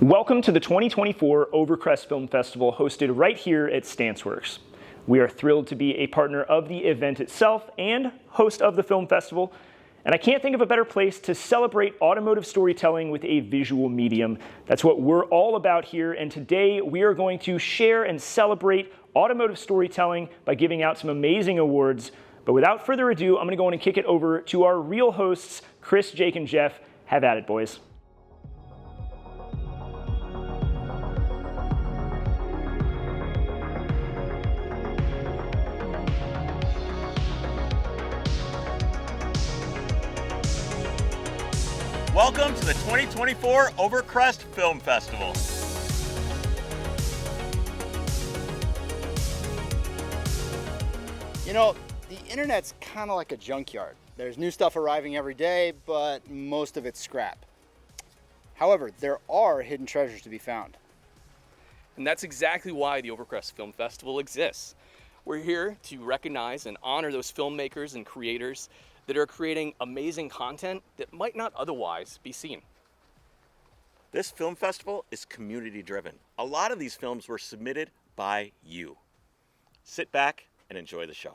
Welcome to the 2024 Overcrest Film Festival, hosted right here at StanceWorks. We are thrilled to be a partner of the event itself and host of the film festival, and I can't think of a better place to celebrate automotive storytelling with a visual medium. That's what we're all about here, and today we are going to share and celebrate automotive storytelling by giving out some amazing awards. But without further ado, I'm going to go on and kick it over to our real hosts, Chris, Jake, and Jeff. Have at it, boys. Welcome to the 2024 Overcrest Film Festival. You know, the internet's kind of like a junkyard. There's new stuff arriving every day, but most of it's scrap. However, there are hidden treasures to be found. And that's exactly why the Overcrest Film Festival exists. We're here to recognize and honor those filmmakers and creators that are creating amazing content that might not otherwise be seen. This film festival is community driven. A lot of these films were submitted by you. Sit back and enjoy the show.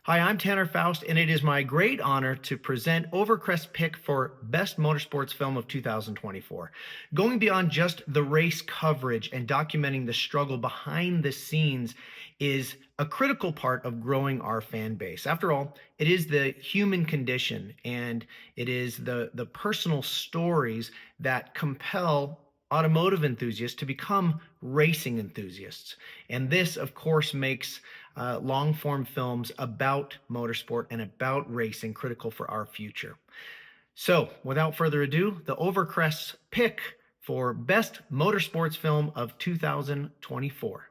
Hi, I'm Tanner Faust, and it is my great honor to present Overcrest's pick for Best Motorsports Film of 2024. Going beyond just the race coverage and documenting the struggle behind the scenes is a critical part of growing our fan base. After all, it is the human condition, and it is the personal stories that compel automotive enthusiasts to become racing enthusiasts. And this, of course, makes long-form films about motorsport and about racing critical for our future. So, without further ado, the Overcrest's pick for Best Motorsports Film of 2024.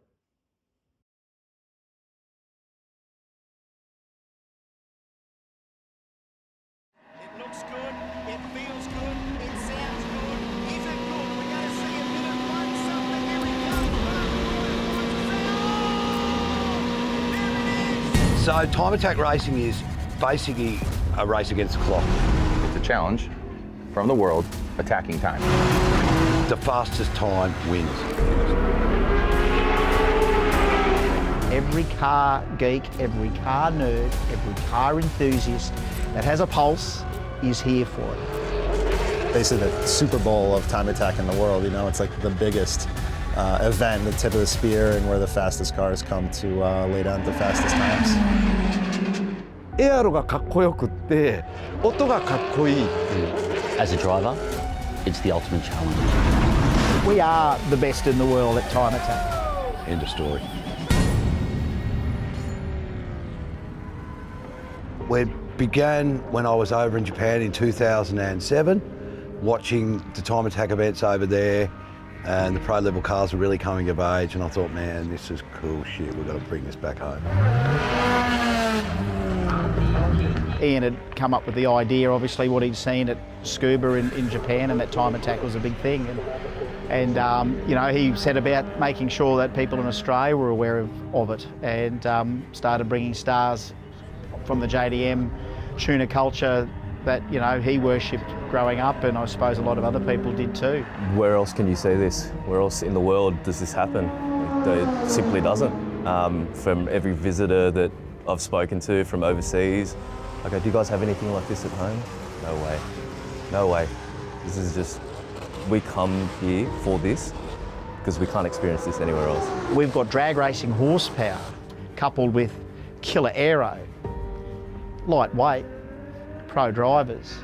It looks good, it feels good, it sounds good. Is it good? We're going to see a minute one something. Here we go. So time attack racing is basically a race against the clock. It's a challenge from the world attacking time. The fastest time wins. Every car geek, every car nerd, every car enthusiast that has a pulse is here for it. Basically the Super Bowl of time attack in the world, you know, it's like the biggest event, the tip of the spear, and where the fastest cars come to lay down the fastest times. エアロがかっこよくって、音がかっこいいっていう。As a driver, it's the ultimate challenge. We are the best in the world at time attack. End of story. We began when I was over in Japan in 2007, watching the time attack events over there, and the pro level cars were really coming of age, and I thought, man, this is cool shit, we've got to bring this back home. Ian had come up with the idea, obviously what he'd seen at Scuba in Japan, and that time attack was a big thing. And you know, he set about making sure that people in Australia were aware of it, and started bringing stars from the JDM tuner culture that, you know, he worshipped growing up, and I suppose a lot of other people did too. Where else can you see this? Where else in the world does this happen? It simply doesn't. From every visitor that I've spoken to from overseas, I go, do you guys have anything like this at home? No way, no way. This is just, we come here for this because we can't experience this anywhere else. We've got drag racing horsepower coupled with killer aero, lightweight, pro drivers.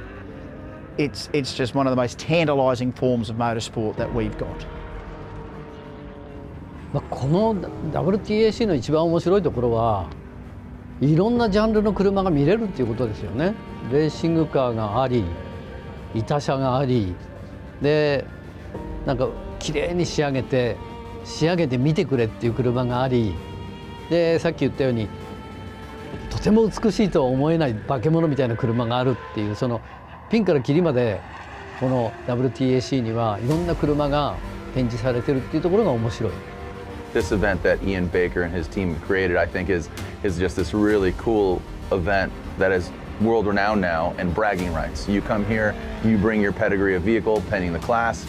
It's just one of the most tantalising forms of motorsport that we've got. この WTAC の一番面白いところはいろんなジャンルの車が見れるっていうことですよね。レーシングカーがあり、イタ車があり、でなんか綺麗に仕上げて見てくれっていう車があり、でさっき言ったようにとても美しいとは思えない化け物みたいな車があるっていう、そのピンからキリまでこの WTAC にはいろんな車が展示されてるっていうところが面白い。This event that Ian Baker and his team created, I think, is just this really cool event that has world renowned now and bragging rights. You come here, you bring your pedigree of vehicle, pending the class,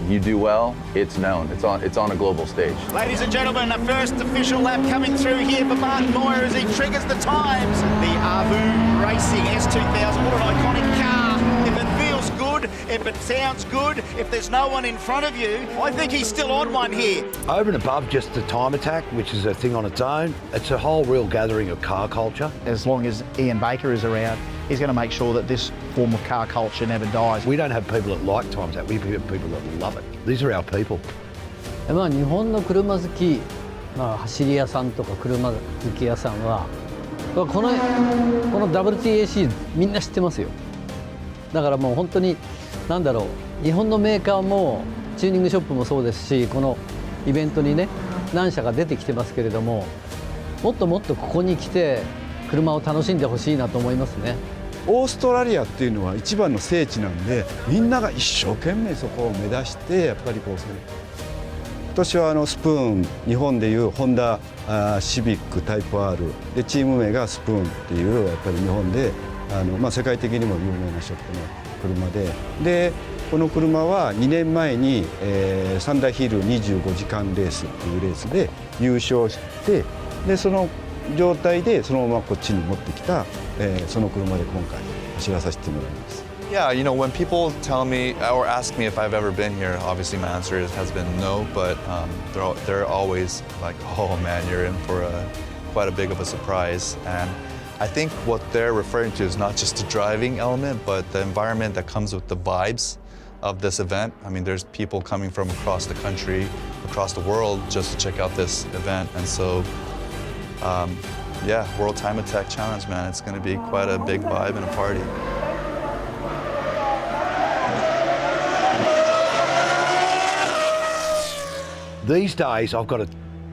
you do well, it's known. It's on a global stage. Ladies and gentlemen, the first official lap coming through here for Martin Moyer as he triggers the times. The Arvu Racing S2000, what an iconic car. If it feels good, if it sounds good, if there's no one in front of you, I think he's still on one here. Over and above just the time attack, which is a thing on its own, it's a whole real gathering of car culture. As long as Ian Baker is around, he's going to make sure that this form of car culture never dies. We don't have people that like time attack, we have people that love it. These are our people. 日本の車好き、走り屋さんとか車好き屋さんはこの WTAC みんな知ってますよ。だからもう本当に何だろう、日本のメーカーもチューニングショップもそうですし、このイベントにね何社か出てきてますけれども、もっともっとここに来て車を楽しんでほしいなと思いますね。オーストラリアっていうのは一番の聖地なんで、みんなが一生懸命そこを目指してやっぱりこうする。今年はスプーン、日本でいうホンダシビックタイプ R でチーム名がスプーンっていうやっぱり日本で世界的にも有名なショップの車で、この車は2年前にサンダーヒル25時間レースっていうレースで優勝して、でその状態でそのままこっちに持ってきた、その車で今回走らさせてもらいます。Yeah, you know, when people tell me or ask me if I've ever been here, obviously my answer has been no, but they're always like, oh man, you're in for quite a big of a surprise. And I think what they're referring to is not just the driving element, but the environment that comes with the vibes of this event. I mean, there's people coming from across the country, across the world just to check out this event. And so, yeah, World Time Attack Challenge, man, it's going to be quite a big vibe and a party. These days, I've got a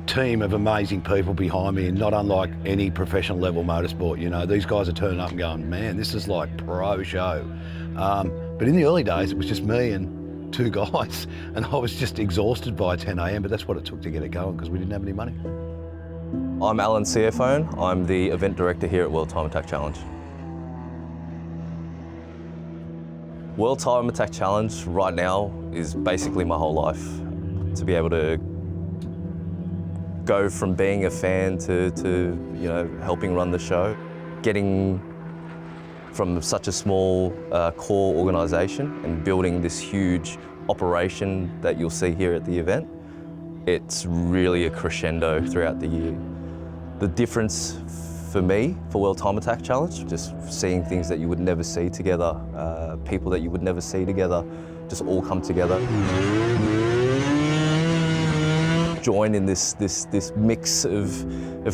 team of amazing people behind me, and not unlike any professional level motorsport. You know, these guys are turning up and going, man, this is like pro show. But in the early days, it was just me and two guys, and I was just exhausted by 10 a.m, but that's what it took to get it going because we didn't have any money. I'm Alan Ciafone. I'm the event director here at World Time Attack Challenge. World Time Attack Challenge right now is basically my whole life. To be able to go from being a fan to you know, helping run the show, getting from such a small core organisation and building this huge operation that you'll see here at the event, it's really a crescendo throughout the year. The difference for me, for World Time Attack Challenge, just seeing things that you would never see together, people that you would never see together, just all come together. Join in this mix of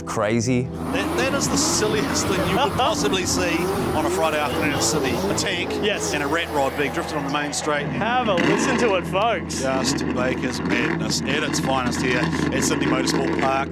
crazy. That is the silliest thing you could possibly see on a Friday afternoon in Sydney. A tank and a rat rod being drifted on the main straight. Have a listen to it, folks. Just Baker's madness at its finest here at Sydney Motorsport Park.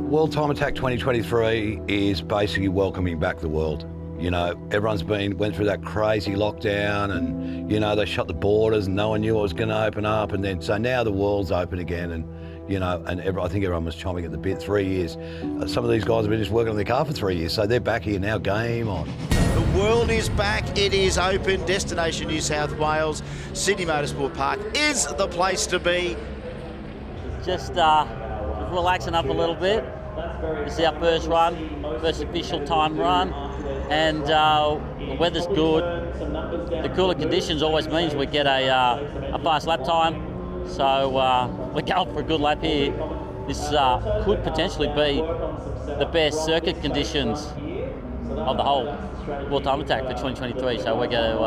World Time Attack 2023 is basically welcoming back the world. You know, everyone's went through that crazy lockdown, and you know, they shut the borders and no one knew what was going to open up, and then so now the world's open again, and you know, and I think everyone was chomping at the bit. 3 years. Some of these guys have been just working on their car for 3 years, so they're back here now. Game on. The world is back, it is open. Destination New South Wales, Sydney Motorsport Park is the place to be. Just relaxing up a little bit. This is our first run, first official time run, and the weather's good. The cooler conditions always means we get a fast lap time, so we're going for a good lap here. This could potentially be the best circuit conditions of the whole World Time Attack for 2023, so we're going to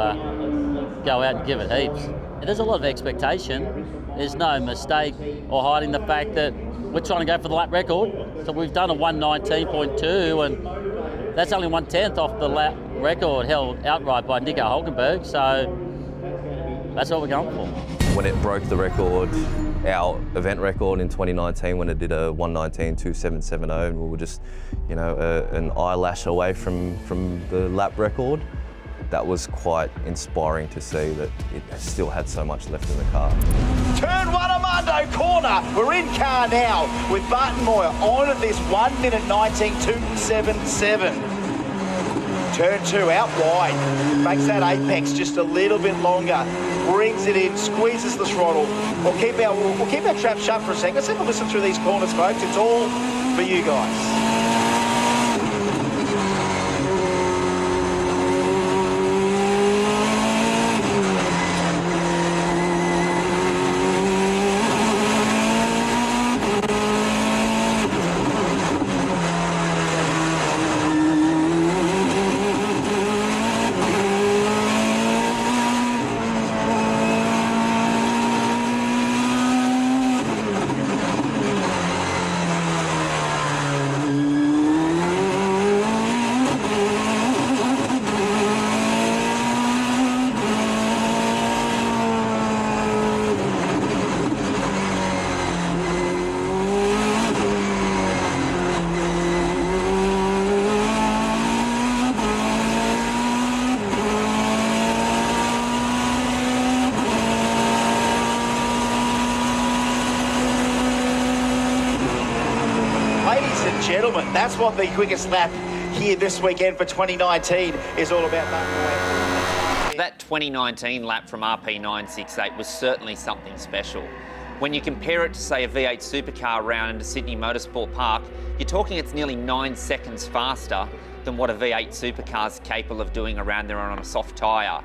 go out and give it heaps. There's a lot of expectation. There's no mistake or hiding the fact that we're trying to go for the lap record. So we've done a 1:19.2, and that's only 1/10 off the lap record held outright by Nico Hulkenberg. So that's what we're going for. When it broke the record, our event record in 2019, when it did a 1:19.2770, and we were just, you know, an eyelash away from the lap record. That was quite inspiring to see that it still had so much left in the car. Turn 1 Armando corner. We're in car now with Martin Moyer on at this 1:19.277. Turn 2 out wide, makes that apex just a little bit longer, brings it in, squeezes the throttle. We'll keep our trap shut for a second. Let's have a listen through these corners, folks. It's all for you guys. Gentlemen, that's what the quickest lap here this weekend for 2019 is all about. That 2019 lap from RP968 was certainly something special. When you compare it to, say, a V8 supercar round into Sydney Motorsport Park, you're talking it's nearly 9 seconds faster than what a V8 supercar is capable of doing around there on a soft tyre.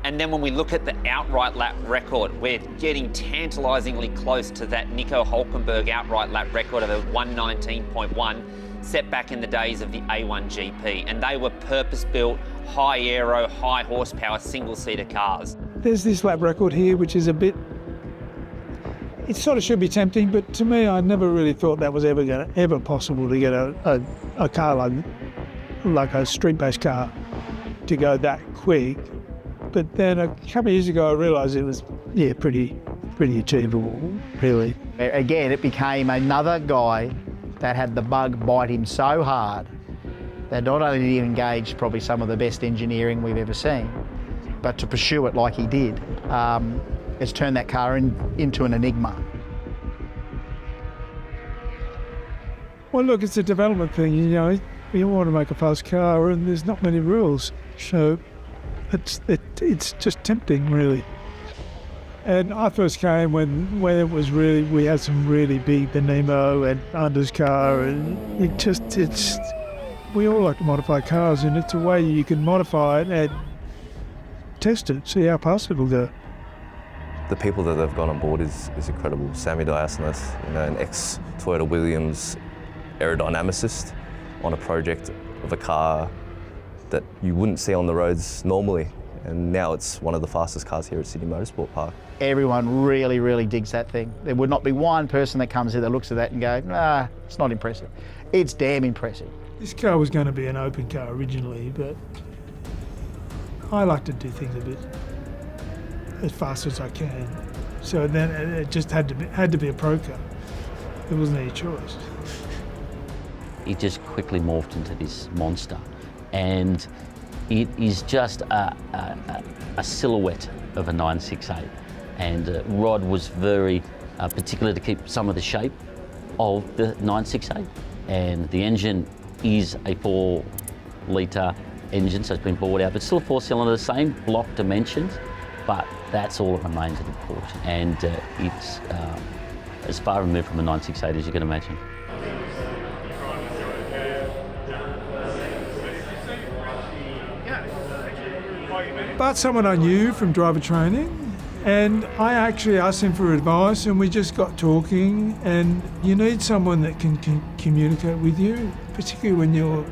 And then when we look at the outright lap record, we're getting tantalisingly close to that Nico Hulkenberg outright lap record of a 119.1 set back in the days of the A1 GP. And they were purpose-built, high aero, high horsepower, single-seater cars. There's this lap record here, which is a bit, it sort of should be tempting, but to me, I never really thought that was ever possible to get a car like a street-based car to go that quick. But then a couple of years ago, I realised it was, pretty achievable, really. Again, it became another guy that had the bug bite him so hard that not only did he engage probably some of the best engineering we've ever seen, but to pursue it like he did, has turned that car into an enigma. Well, look, it's a development thing, you know. We all want to make a fast car, and there's not many rules, so it's just tempting, really. And I first came when it was really, we had some really big, the Nemo and Anders car, and we all like to modify cars, and it's a way you can modify it and test it, see how fast it'll go. The people that they've got on board is incredible. Sammy Diasonis, an ex-Toyota Williams aerodynamicist on a project of a car that you wouldn't see on the roads normally. And now it's one of the fastest cars here at Sydney Motorsport Park. Everyone really, really digs that thing. There would not be one person that comes here that looks at that and goes, nah, it's not impressive. It's damn impressive. This car was going to be an open car originally, but I like to do things a bit as fast as I can. So then it just had to be a pro car. There wasn't any choice. It just quickly morphed into this monster. And it is just a silhouette of a 968. And Rod was very particular to keep some of the shape of the 968. And the engine is a 4-litre engine, so it's been bought out, but still a 4-cylinder, same block dimensions, but that's all that remains of the Porsche. And it's as far removed from a 968 as you can imagine. But someone I knew from driver training, and I actually asked him for advice, and we just got talking. And you need someone that can communicate with you, particularly when you're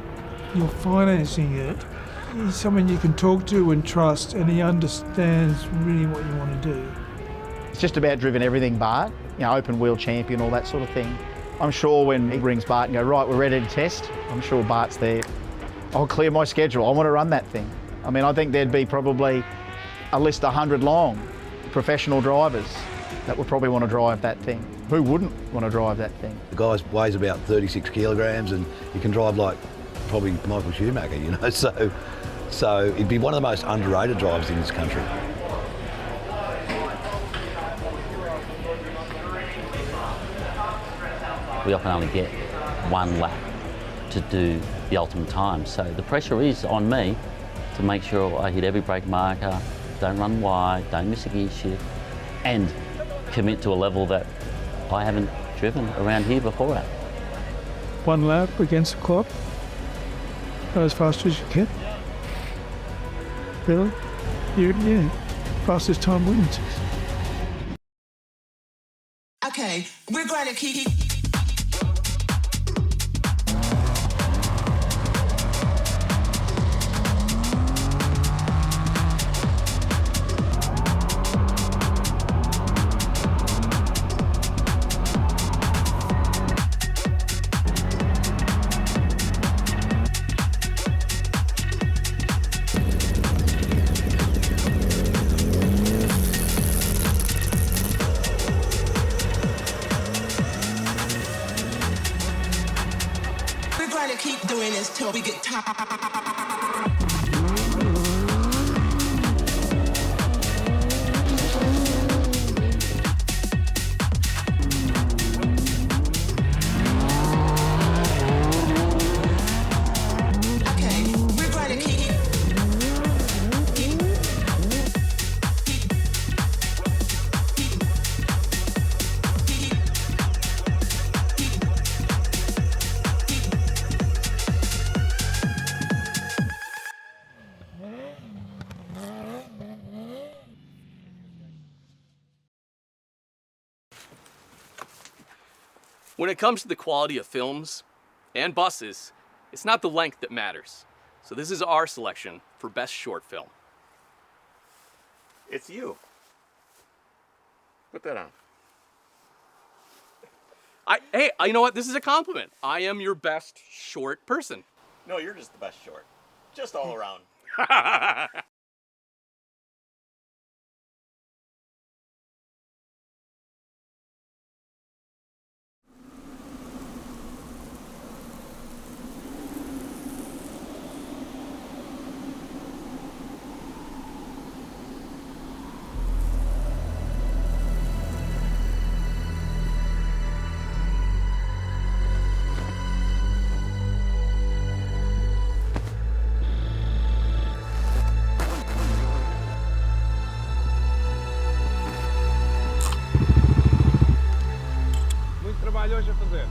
financing it. He's someone you can talk to and trust, and he understands really what you want to do. It's just about driven everything, Bart. Open wheel champion, all that sort of thing. I'm sure when he brings Bart and go, right, we're ready to test, I'm sure Bart's there. I'll clear my schedule. I want to run that thing. I mean, I think there'd be probably a list 100 long, professional drivers that would probably want to drive that thing. Who wouldn't want to drive that thing? The guy weighs about 36 kilograms and he can drive like probably Michael Schumacher, so he'd be one of the most underrated drivers in this country. We often only get one lap to do the ultimate time. So the pressure is on me to make sure I hit every brake marker, don't run wide, don't miss a gear shift, and commit to a level that I haven't driven around here before at. One lap against the clock. Go as fast as you can. Really? Yeah. Fastest time wins. Okay, we're going to keep. Keep doing this till we get tired. When it comes to the quality of films and buses, it's not the length that matters. So this is our selection for Best Short Film. It's you. Put that on. Hey, you know what? This is a compliment. I am your best short person. No, you're just the best short. Just all around. trabalho hoje a fazer?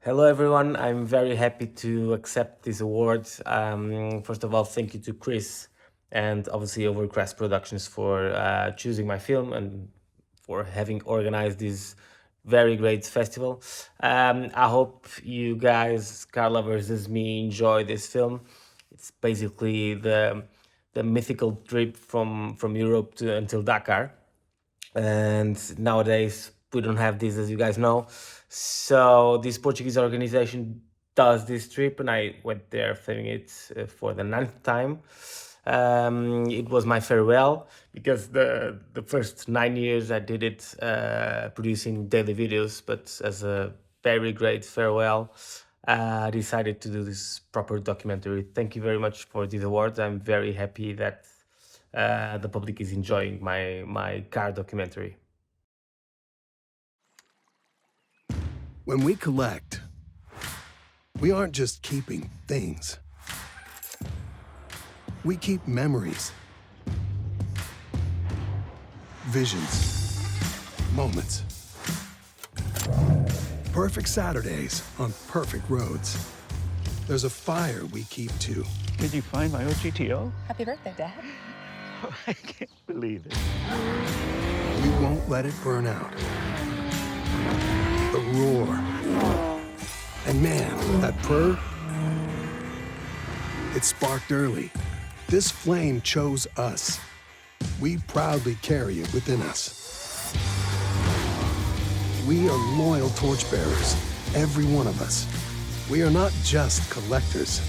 Hello everyone, I'm very happy to accept this award. First of all, thank you to Chris and obviously Overcrest Productions for choosing my film and for having organized this very great festival. I hope you guys, car lovers as me, enjoy this film. It's basically the mythical trip from Europe until Dakar. And nowadays we don't have this, as you guys know. So this Portuguese organization does this trip, and I went there filming it for the 9th time. It was my farewell because the first 9 years I did it producing daily videos, but as a very great farewell, I decided to do this proper documentary. Thank you very much for this award. I'm very happy that the public is enjoying my car documentary. When we collect, we aren't just keeping things. We keep memories, visions, moments. Perfect Saturdays on perfect roads. There's a fire we keep too. Did you find my old GTO? Happy birthday, Dad. I can't believe it. We won't let it burn out. The roar And man, that purr, it sparked early. This flame chose us. We proudly carry it within us. We are loyal torchbearers, every one of us. We are not just collectors.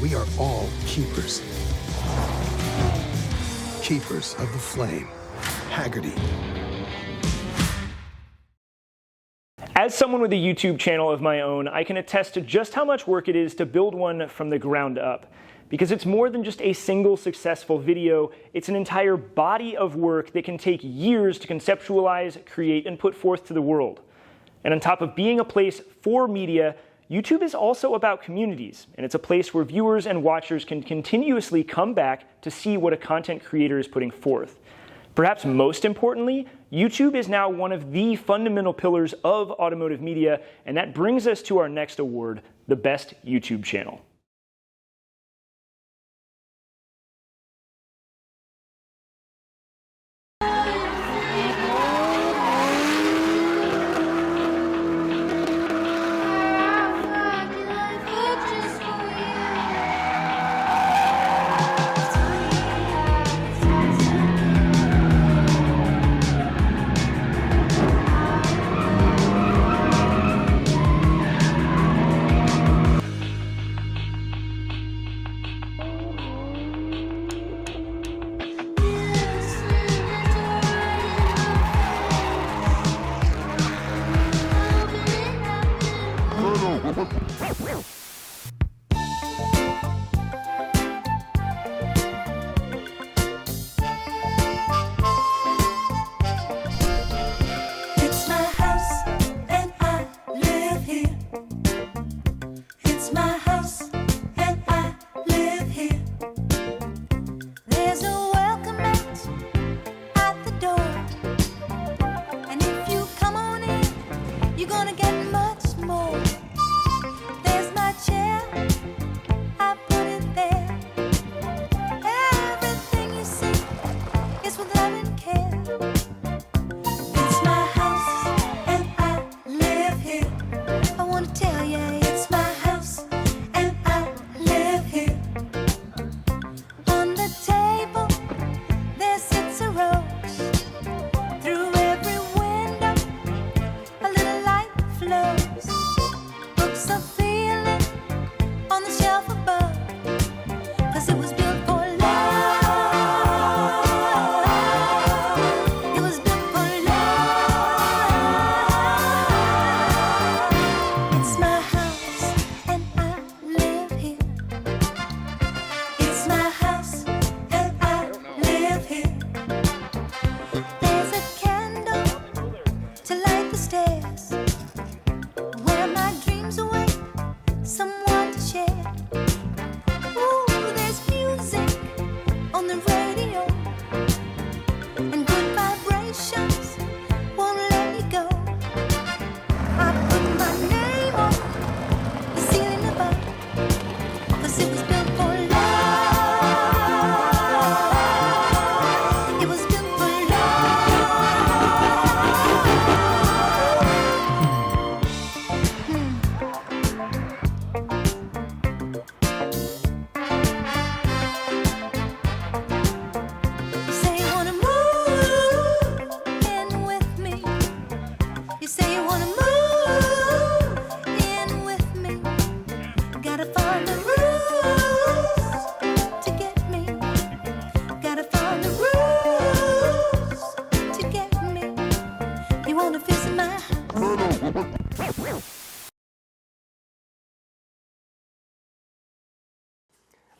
We are all keepers. Keepers of the flame. Haggerty. As someone with a YouTube channel of my own, I can attest to just how much work it is to build one from the ground up. Because it's more than just a single successful video, it's an entire body of work that can take years to conceptualize, create, and put forth to the world. And on top of being a place for media, YouTube is also about communities, and it's a place where viewers and watchers can continuously come back to see what a content creator is putting forth. Perhaps most importantly, YouTube is now one of the fundamental pillars of automotive media, and that brings us to our next award, the Best YouTube Channel.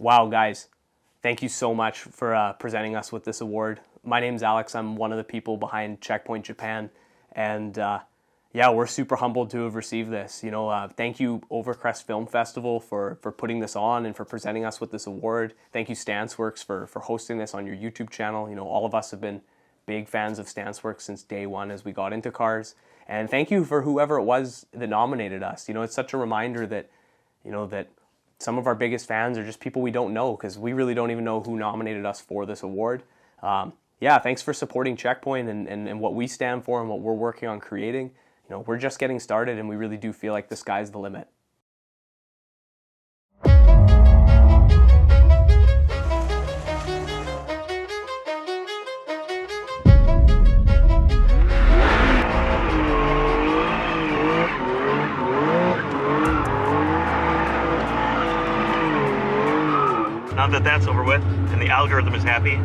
Wow, guys, thank you so much for presenting us with this award. My name's Alex. I'm one of the people behind Checkpoint Japan, and yeah, we're super humbled to have received this. You know, thank you Overcrest Film Festival for putting this on and for presenting us with this award. Thank you StanceWorks for hosting this on your YouTube channel. You know, all of us have been big fans of StanceWorks since day one as we got into cars. And thank you for whoever it was that nominated us. You know, it's such a reminder that, you know, that some of our biggest fans are just people we don't know, because we really don't even know who nominated us for this award. Yeah, thanks for supporting Checkpoint and what we stand for and what we're working on creating. we're just getting started, and we really do feel like the sky's the limit. Now that that's over with and the algorithm is happy,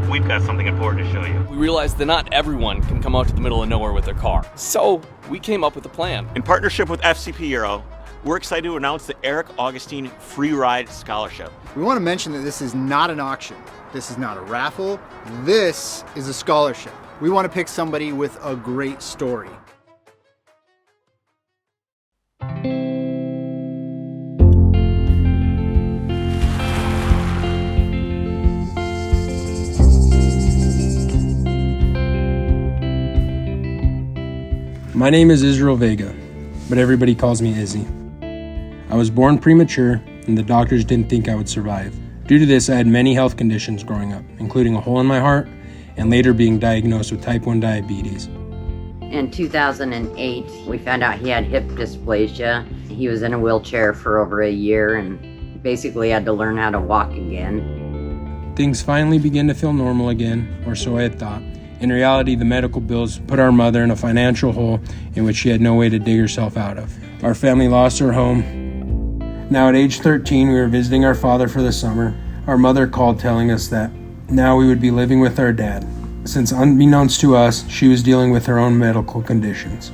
we've got something important to show you. We realized that not everyone can come out to the middle of nowhere with their car. So we came up with a plan. In partnership with FCP Euro, we're excited to announce the Eric Augustine Free Ride Scholarship. We want to mention that this is not an auction. This is not a raffle. This is a scholarship. We want to pick somebody with a great story. My name is Israel Vega, but everybody calls me Izzy. I was born premature, and the doctors didn't think I would survive. Due to this, I had many health conditions growing up, including a hole in my heart, and later being diagnosed with type 1 diabetes. In 2008, we found out he had hip dysplasia. He was in a wheelchair for over a year and basically had to learn how to walk again. Things finally began to feel normal again, or so I had thought. In reality, the medical bills put our mother in a financial hole in which she had no way to dig herself out of. Our family lost her home. Now at age 13, we were visiting our father for the summer. Our mother called telling us that now we would be living with our dad, since unbeknownst to us, she was dealing with her own medical conditions.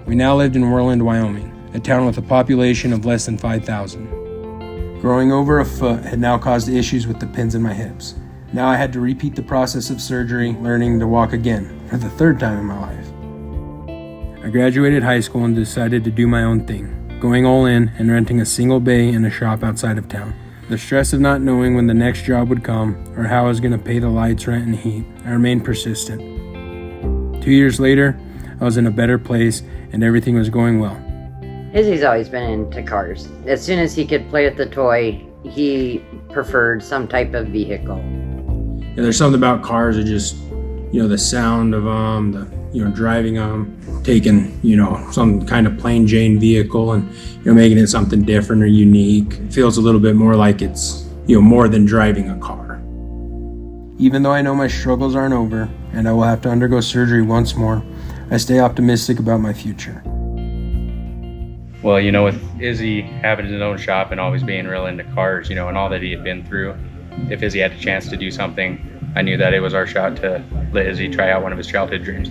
We now lived in Worland, Wyoming, a town with a population of less than 5,000. Growing over a foot had now caused issues with the pins in my hips. Now I had to repeat the process of surgery, learning to walk again, for the third time in my life. I graduated high school and decided to do my own thing, going all in and renting a single bay in a shop outside of town. The stress of not knowing when the next job would come, or how I was going to pay the lights, rent, and heat, I remained persistent. 2 years later, I was in a better place and everything was going well. Izzy's always been into cars. As soon as he could play with the toy, he preferred some type of vehicle. Yeah, there's something about cars that just, the sound of them, driving them, taking, some kind of plain Jane vehicle and, making it something different or unique. It feels a little bit more like it's, more than driving a car. Even though I know my struggles aren't over and I will have to undergo surgery once more, I stay optimistic about my future. Well, with Izzy having his own shop and always being real into cars, and all that he had been through, if Izzy had a chance to do something, I knew that it was our shot to let Izzy try out one of his childhood dreams.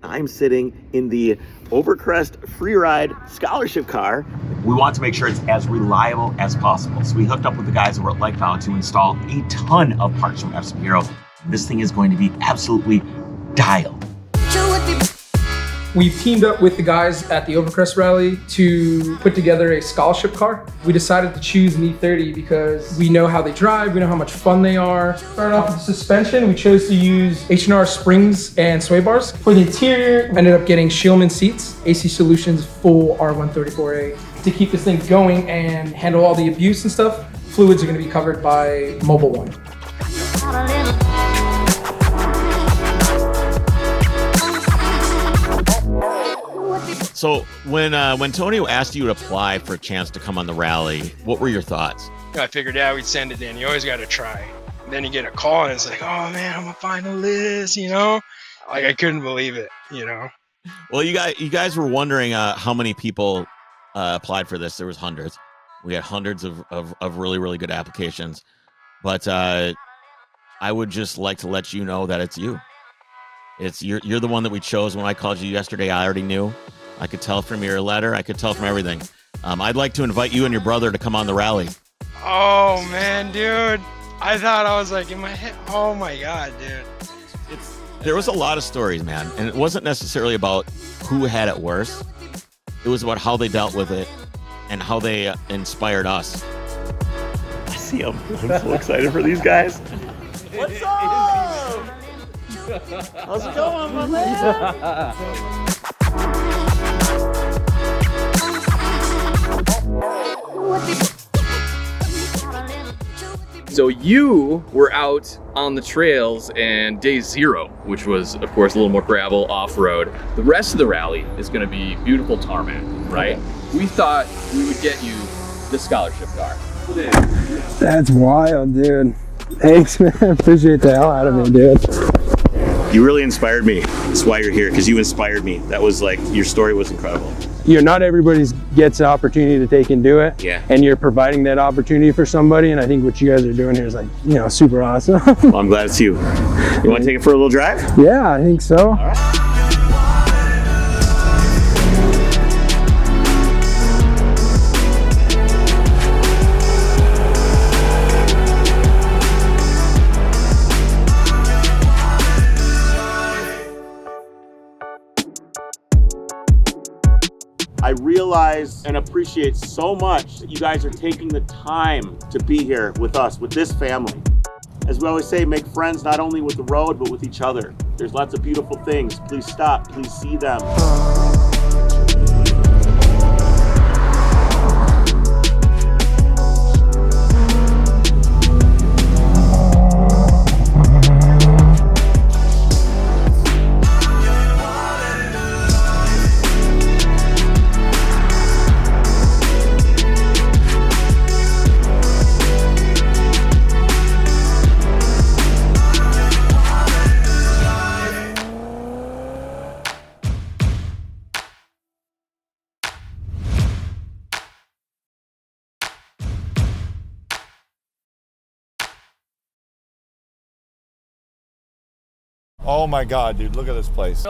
I'm sitting in the Overcrest Free Ride Scholarship car. We want to make sure it's as reliable as possible. So we hooked up with the guys over at Likevow to install a ton of parts from FCP Hero. This thing is going to be absolutely dialed. We've teamed up with the guys at the Overcrest Rally to put together a scholarship car. We decided to choose an E30 because we know how they drive, we know how much fun they are. Starting off with the suspension, we chose to use H&R springs and sway bars. For the interior, we ended up getting Shieldman seats, AC Solutions full R134A. To keep this thing going and handle all the abuse and stuff, fluids are going to be covered by Mobil One. So when Tony asked you to apply for a chance to come on the rally, what were your thoughts? I figured, we'd send it in. You always got to try. And then you get a call and it's like, oh man, I'm a finalist, Like I couldn't believe it, Well, you guys were wondering how many people applied for this. There was hundreds. We had hundreds of really, really good applications. But I would just like to let you know that it's you. You're the one that we chose. When I called you yesterday, I already knew. I could tell from your letter. I could tell from everything. I'd like to invite you and your brother to come on the rally. Oh, man, dude. I thought I was like in my head. Oh, my God, dude. There was a lot of stories, man. And it wasn't necessarily about who had it worse. It was about how they dealt with it and how they inspired us. I see them. I'm so excited for these guys. What's up? How's it going, my man? So you were out on the trails and day 0, which was of course a little more gravel off-road. The rest of the rally is going to be beautiful tarmac, right? We thought we would get you the scholarship car. That's wild, dude. Thanks, man. Appreciate the hell out of me, dude. You really inspired me. That's why you're here, because you inspired me. That was like, your story was incredible. Not everybody gets the opportunity to take and do it. Yeah. And you're providing that opportunity for somebody, and I think what you guys are doing here is like, super awesome. Well, I'm glad it's you. You want to take it for a little drive? Yeah, I think so. All right. I realize and appreciate so much that you guys are taking the time to be here with us, with this family. As we always say, make friends not only with the road, but with each other. There's lots of beautiful things. Please stop, please see them. Oh my God, dude, look at this place.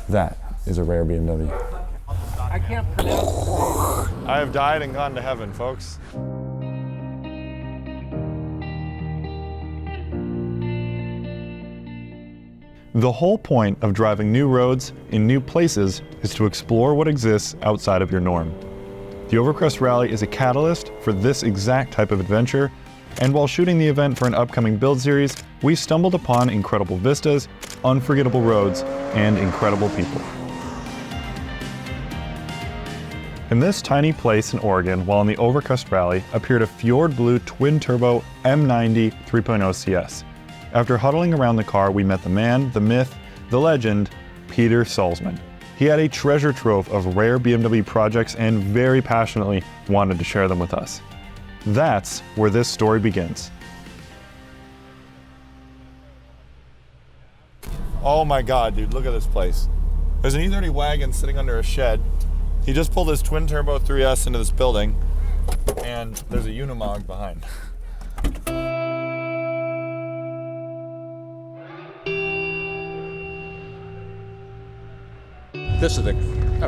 That is a rare BMW. I can't pronounce it. I have died and gone to heaven, folks. The whole point of driving new roads in new places is to explore what exists outside of your norm. The Overcrest Rally is a catalyst for this exact type of adventure, and while shooting the event for an upcoming build series, we stumbled upon incredible vistas, unforgettable roads, and incredible people. In this tiny place in Oregon, while in the Overcrest Rally, appeared a Fjord Blue twin-turbo M90 3.0 CS. After huddling around the car, we met the man, the myth, the legend, Peter Salzmann. He had a treasure trove of rare BMW projects and very passionately wanted to share them with us. That's where this story begins. Oh my God, dude, look at this place. There's an E30 wagon sitting under a shed. He just pulled his twin turbo 3S into this building, and there's a Unimog behind. This is a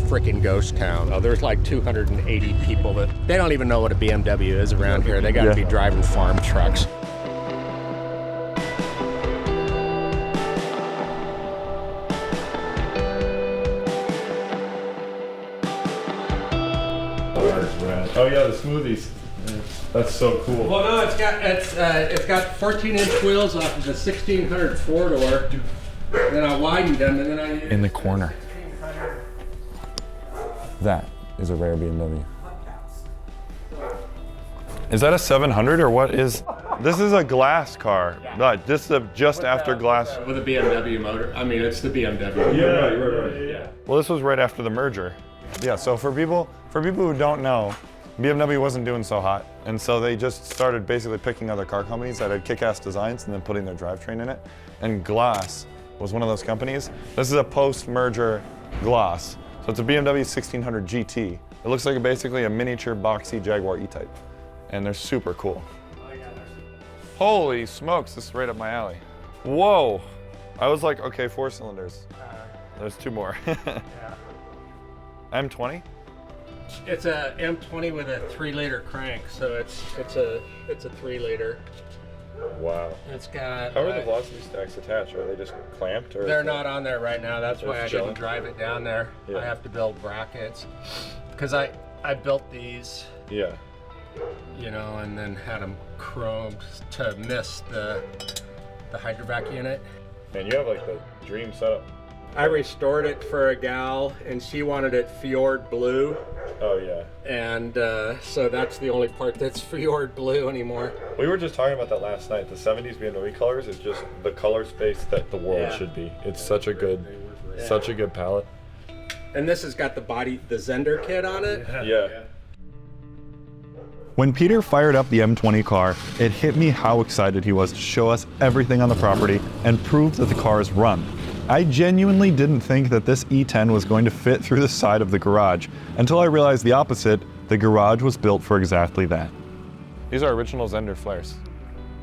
freaking ghost town. There's like 280 people that they don't even know what a BMW is around here. They got to be driving farm trucks. Oh yeah, the smoothies. That's so cool. Well, no, it's got 14-inch wheels off of the 1600 four-door. Then I widened them, and then I in the corner. That is a rare BMW. Is that a 700 or what is? This is a glass car. But this is just after glass. With a BMW motor. I mean, it's the BMW. Yeah, right. Well, this was right after the merger. Yeah. So for people who don't know, BMW wasn't doing so hot, and so they just started basically picking other car companies that had kick-ass designs and then putting their drivetrain in it. And Glass was one of those companies. This is a post-merger Glass. So it's a BMW 1600 GT. It looks like basically a miniature boxy Jaguar E-Type. And they're super cool. Holy smokes, this is right up my alley. Whoa. I was like, okay, 4 cylinders. There's 2 more. M20? It's a M20 with a 3-liter crank, so it's a 3-liter. Wow. It's got. How are the velocity stacks attached? Are they just clamped? Or they're not on there right now. That's why I chilling? didn't drive it down there. Yeah. I have to build brackets because I built these. Yeah. You know, and then had them chromed to miss the hydrovac unit. Man, you have like the dream setup. I restored it for a gal, and she wanted it fjord blue. Oh yeah. And so that's the only part that's fjord blue anymore. We were just talking about that last night. The 70s BMW colors is just the color space that the world should be. It's such a good palette. And this has got the Zender kit on it. Yeah. When Peter fired up the M20 car, it hit me how excited he was to show us everything on the property and prove that the cars run. I genuinely didn't think that this E10 was going to fit through the side of the garage until I realized the opposite. The garage was built for exactly that. These are original Zender flares.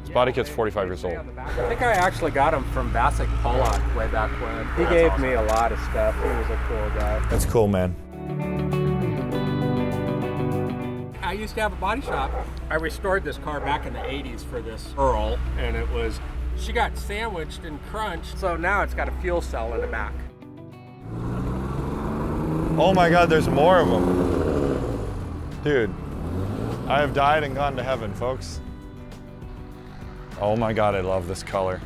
This body kit's 45 years old. I think I actually got him from Vasek Polak way back when. He gave me a lot of stuff. He was a cool guy. That's cool, man. I used to have a body shop. I restored this car back in the 80s for this Earl, and she got sandwiched and crunched, so now it's got a fuel cell in the back. Oh my God, there's more of them. Dude, I have died and gone to heaven, folks. Oh my God, I love this color.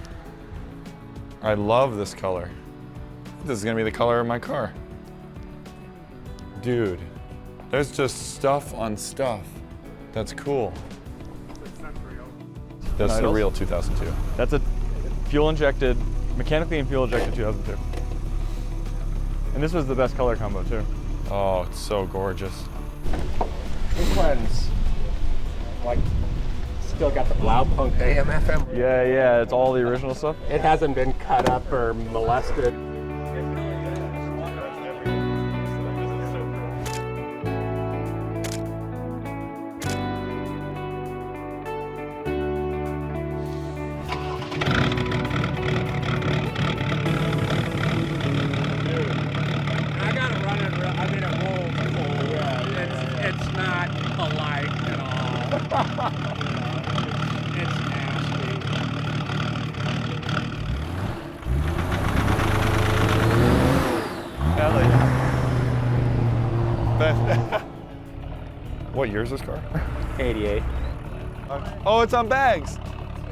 I love this color. This is gonna be the color of my car. Dude, there's just stuff on stuff. That's cool. That's the real 2002. That's a fuel-injected, mechanically and fuel-injected 2002. And this was the best color combo, too. Oh, it's so gorgeous. This one's like still got the Blaupunk AM FM. Yeah, it's all the original stuff. It hasn't been cut up or molested. What year is this car? 88. Oh, it's on bags.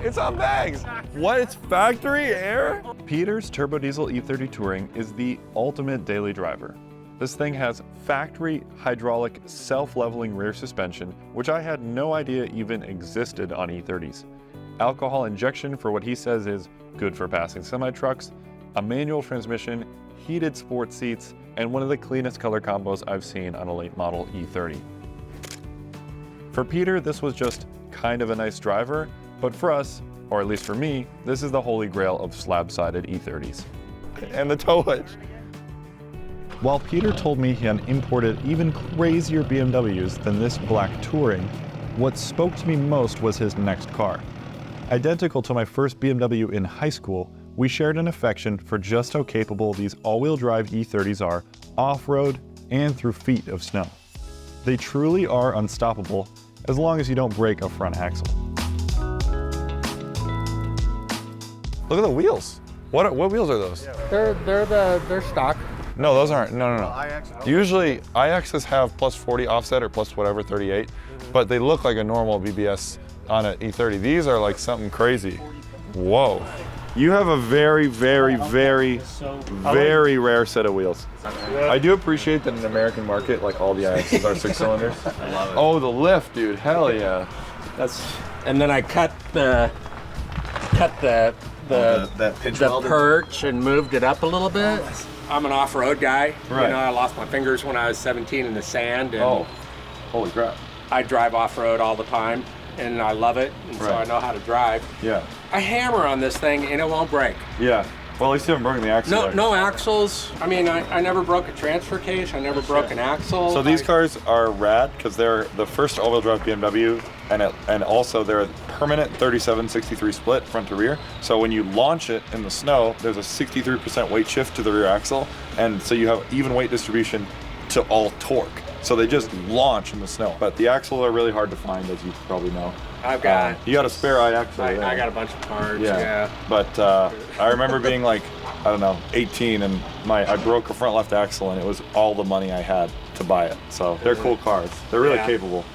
It's on bags. What? It's factory air? Peter's turbo diesel E30 Touring is the ultimate daily driver. This thing has factory hydraulic self-leveling rear suspension, which I had no idea even existed on E30s. Alcohol injection for what he says is good for passing semi-trucks, a manual transmission, heated sport seats, and one of the cleanest color combos I've seen on a late model E30. For Peter, this was just kind of a nice driver, but for us, or at least for me, this is the holy grail of slab-sided E30s. And the tow hitch. While Peter told me he had imported even crazier BMWs than this black Touring, what spoke to me most was his next car. Identical to my first BMW in high school, we shared an affection for just how capable these all-wheel drive E30s are off-road and through feet of snow. They truly are unstoppable as long as you don't break a front axle. Look at the wheels. What wheels are those? They're stock. No, those aren't. No. Usually IXs have plus 40 offset or plus whatever 38, but they look like a normal BBS on an E30. These are like something crazy. Whoa. You have a very, very, very, very rare set of wheels. I do appreciate that in the American market, like all the IXs are 6 cylinders. I love it. Oh, the lift, dude, hell yeah. And then I cut the perch and moved it up a little bit. I'm an off-road guy. Right. You know, I lost my fingers when I was 17 in the sand. And oh, holy crap. I drive off-road all the time, and I love it, and so I know how to drive. Yeah. I hammer on this thing, and it won't break. Yeah. Well, at least you haven't broken the axle. No axles. I mean, I never broke a transfer case. I never broke an axle. So these cars are rad because they're the first all-wheel drive BMW, and also they're a permanent 37-63 split front to rear. So when you launch it in the snow, there's a 63% weight shift to the rear axle, and so you have even weight distribution to all torque. So they just launch in the snow. But the axles are really hard to find, as you probably know. I've got. You got a spare axle. I got a bunch of parts. Yeah. But I remember being like, I don't know, 18, and I broke a front left axle, and it was all the money I had to buy it. So they're cool cars. They're really capable.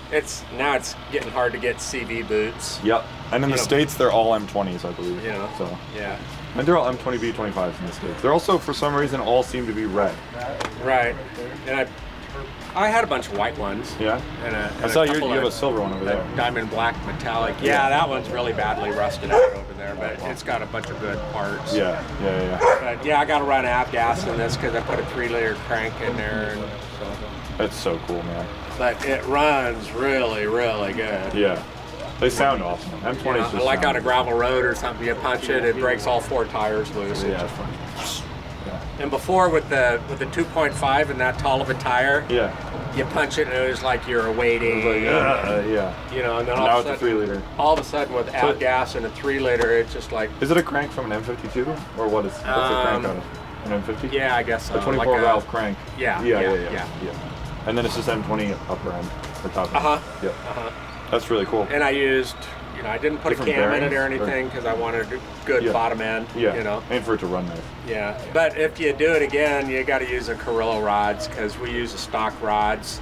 Now it's getting hard to get CV boots. Yep. And in the States, they're all M20s, I believe. You know. So. Yeah. And they're all M20B 25s in this case. They're also, for some reason, all seem to be red. Right. And I had a bunch of white ones. Yeah? And I saw you have a silver one over there. Diamond black metallic. Yeah, that one's really badly rusted out over there, but it's got a bunch of good parts. Yeah. But yeah, I got to run avgas in this because I put a 3-liter crank in there. And so. That's so cool, man. But it runs really, really good. Yeah. They sound awesome. M20s just like on a gravel road or something, you punch it, it breaks all 4 tires loose. Yeah. And before with the 2.5 and that tall of a tire, you punch it and it was like you're waiting. Yeah. You know, and then now it's a 3-liter. All of a sudden with avgas and a 3-liter, it's just like. Is it a crank from an M52 or what's the crank on it? An M50? Yeah, I guess so. A 24 valve crank. Yeah. And then it's just M20 upper end or top end. Yeah. That's really cool. And I used, I didn't put Different a cam in it or bearings, anything because I wanted a good bottom end. Yeah. And for it to run nice. Yeah. But if you do it again, you got to use a Carrillo rods because we use the stock rods.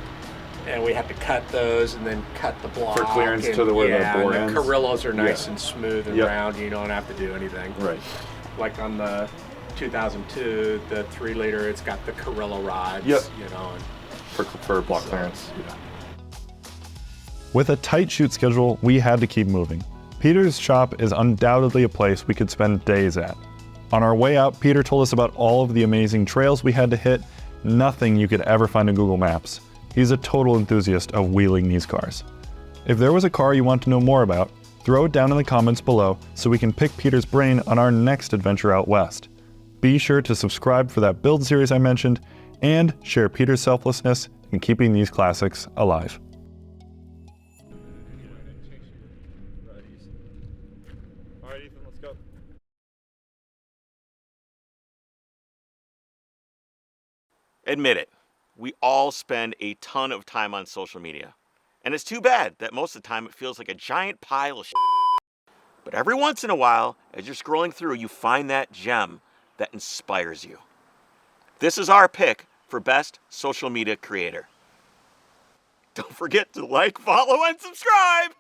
And we have to cut those and then cut the block. For clearance to the where the bore ends. Carrillos are nice and smooth and round. You don't have to do anything. Right. Like on the 2002, the 3-liter, it's got the Carrillo rods. Yep. And for block clearance. Yeah. With a tight shoot schedule, we had to keep moving. Peter's shop is undoubtedly a place we could spend days at. On our way out, Peter told us about all of the amazing trails we had to hit, nothing you could ever find in Google Maps. He's a total enthusiast of wheeling these cars. If there was a car you want to know more about, throw it down in the comments below so we can pick Peter's brain on our next adventure out west. Be sure to subscribe for that build series I mentioned, and share Peter's selflessness in keeping these classics alive. Admit it, we all spend a ton of time on social media. And it's too bad that most of the time it feels like a giant pile of shit. But every once in a while, as you're scrolling through, you find that gem that inspires you. This is our pick for Best Social Media Creator. Don't forget to like, follow, and subscribe!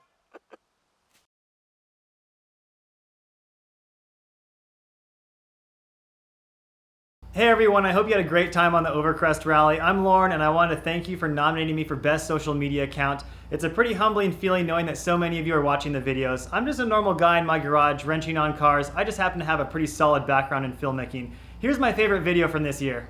Hey everyone, I hope you had a great time on the Overcrest Rally. I'm Lauren and I wanted to thank you for nominating me for Best Social Media Account. It's a pretty humbling feeling knowing that so many of you are watching the videos. I'm just a normal guy in my garage wrenching on cars. I just happen to have a pretty solid background in filmmaking. Here's my favorite video from this year.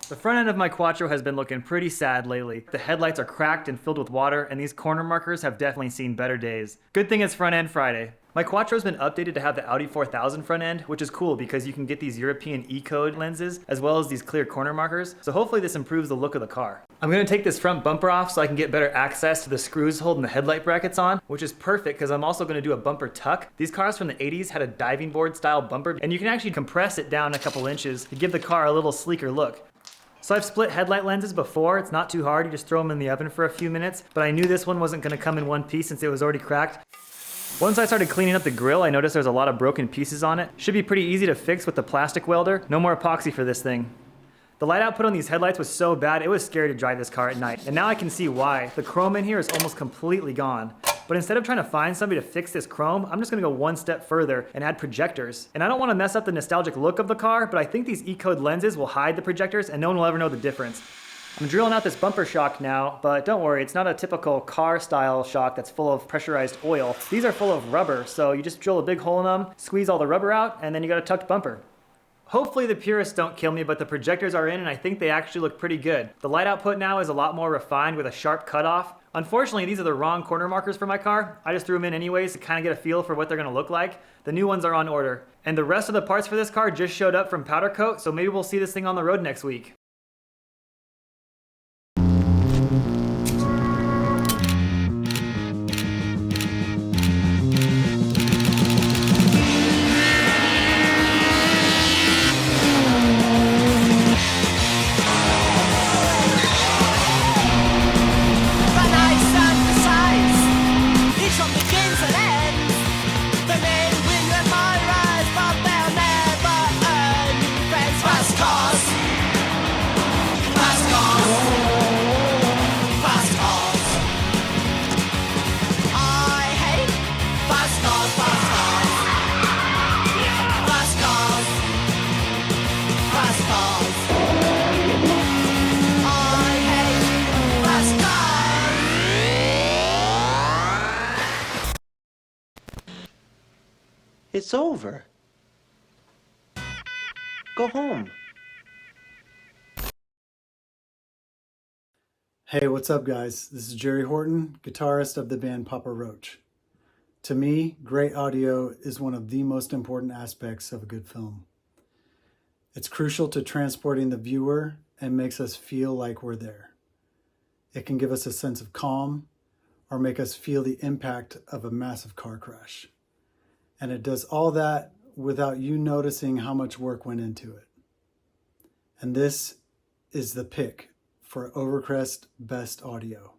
The front end of my Quattro has been looking pretty sad lately. The headlights are cracked and filled with water, and these corner markers have definitely seen better days. Good thing it's front end Friday. My Quattro's been updated to have the Audi 4000 front end, which is cool because you can get these European E-code lenses as well as these clear corner markers, so hopefully this improves the look of the car. I'm going to take this front bumper off so I can get better access to the screws holding the headlight brackets on, which is perfect because I'm also going to do a bumper tuck. These cars from the 80s had a diving board style bumper, and you can actually compress it down a couple inches to give the car a little sleeker look. So I've split headlight lenses before, it's not too hard, you just throw them in the oven for a few minutes, but I knew this one wasn't going to come in one piece since it was already cracked. Once I started cleaning up the grill, I noticed there's a lot of broken pieces on it. Should be pretty easy to fix with the plastic welder. No more epoxy for this thing. The light output on these headlights was so bad, it was scary to drive this car at night. And now I can see why. The chrome in here is almost completely gone. But instead of trying to find somebody to fix this chrome, I'm just gonna go one step further and add projectors. And I don't wanna mess up the nostalgic look of the car, but I think these E-code lenses will hide the projectors and no one will ever know the difference. I'm drilling out this bumper shock now, but don't worry, it's not a typical car style shock that's full of pressurized oil. These are full of rubber, so you just drill a big hole in them, squeeze all the rubber out, and then you got a tucked bumper. Hopefully the purists don't kill me, but the projectors are in and I think they actually look pretty good. The light output now is a lot more refined with a sharp cutoff. Unfortunately, these are the wrong corner markers for my car. I just threw them in anyways to kind of get a feel for what they're gonna look like. The new ones are on order. And the rest of the parts for this car just showed up from Powder Coat, so maybe we'll see this thing on the road next week. It's over. Go home. Hey, what's up, guys? This is Jerry Horton, guitarist of the band Papa Roach. To me, great audio is one of the most important aspects of a good film. It's crucial to transporting the viewer and makes us feel like we're there. It can give us a sense of calm or make us feel the impact of a massive car crash. And it does all that without you noticing how much work went into it. And this is the pick for Overcrest Best Audio.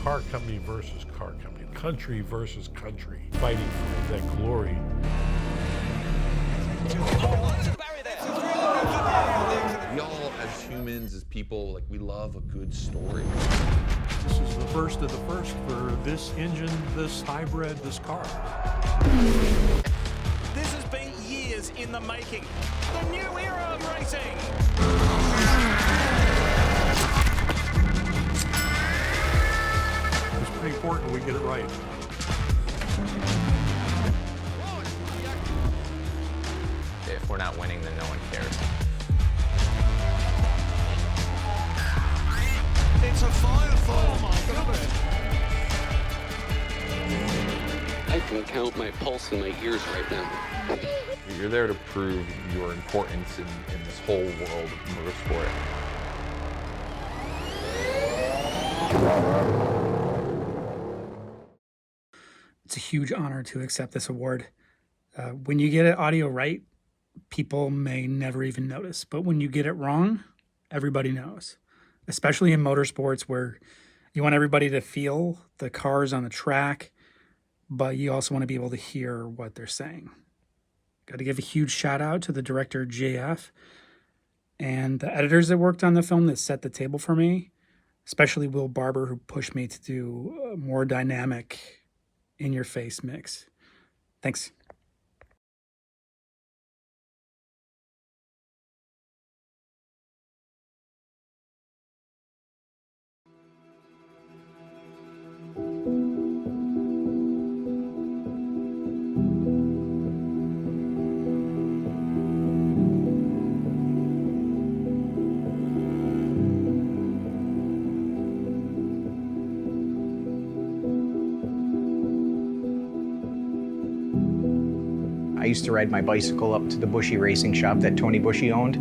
Car company versus car company, country versus country, fighting for that glory. We all, as humans, as people, like, we love a good story. This is the first of the first for this engine, this hybrid, this car. This has been years in the making. The new era of racing. It's pretty important we get it right. If we're not winning, then no one cares. It's a firefall. Oh my goodness. I can count my pulse in my ears right now. You're there to prove your importance in this whole world of motorsport. It's a huge honor to accept this award. When you get it audio right, people may never even notice. But when you get it wrong, everybody knows. Especially in motorsports where you want everybody to feel the cars on the track, but you also want to be able to hear what they're saying. Got to give a huge shout out to the director, JF, and the editors that worked on the film that set the table for me, especially Will Barber, who pushed me to do a more dynamic, in-your-face mix. Thanks. I used to ride my bicycle up to the Bushy racing shop that Tony Bushy owned.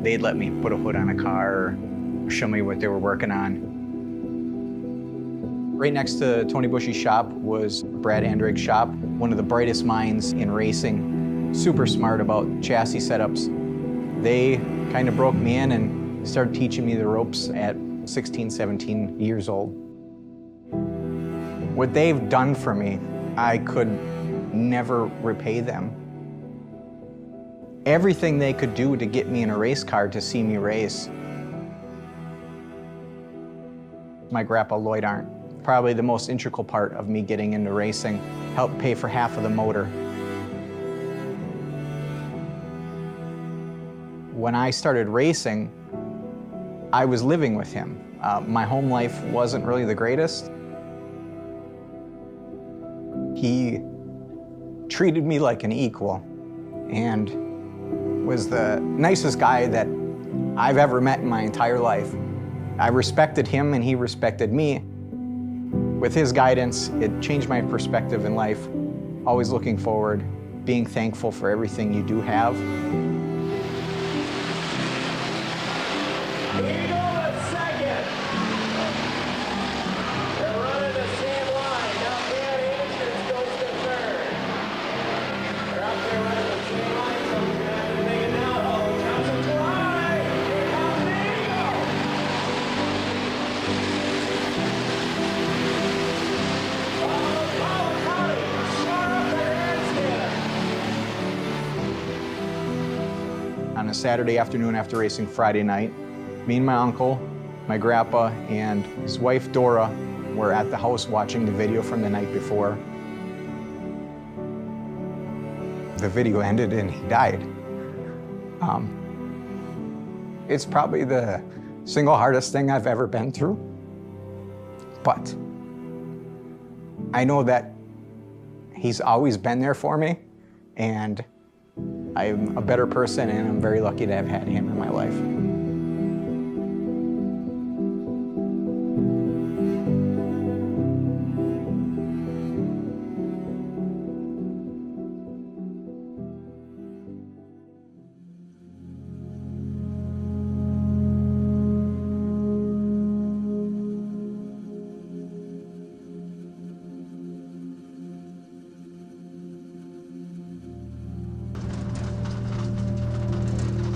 They'd let me put a hood on a car or show me what they were working on. Right next to Tony Bushy's shop was Brad Andrig's shop, one of the brightest minds in racing, super smart about chassis setups. They kind of broke me in and started teaching me the ropes at 16, 17 years old. What they've done for me, I could never repay them. Everything they could do to get me in a race car to see me race. My grandpa Lloyd Arndt, probably the most integral part of me getting into racing, helped pay for half of the motor. When I started racing, I was living with him. My home life wasn't really the greatest. He treated me like an equal and was the nicest guy that I've ever met in my entire life. I respected him and he respected me. With his guidance, it changed my perspective in life. Always looking forward, being thankful for everything you do have. On a Saturday afternoon after racing Friday night, me and my uncle, my grandpa, and his wife Dora were at the house watching the video from the night before. The video ended and he died. It's probably the single hardest thing I've ever been through. But I know that he's always been there for me, and I'm a better person, and I'm very lucky to have had him in my life.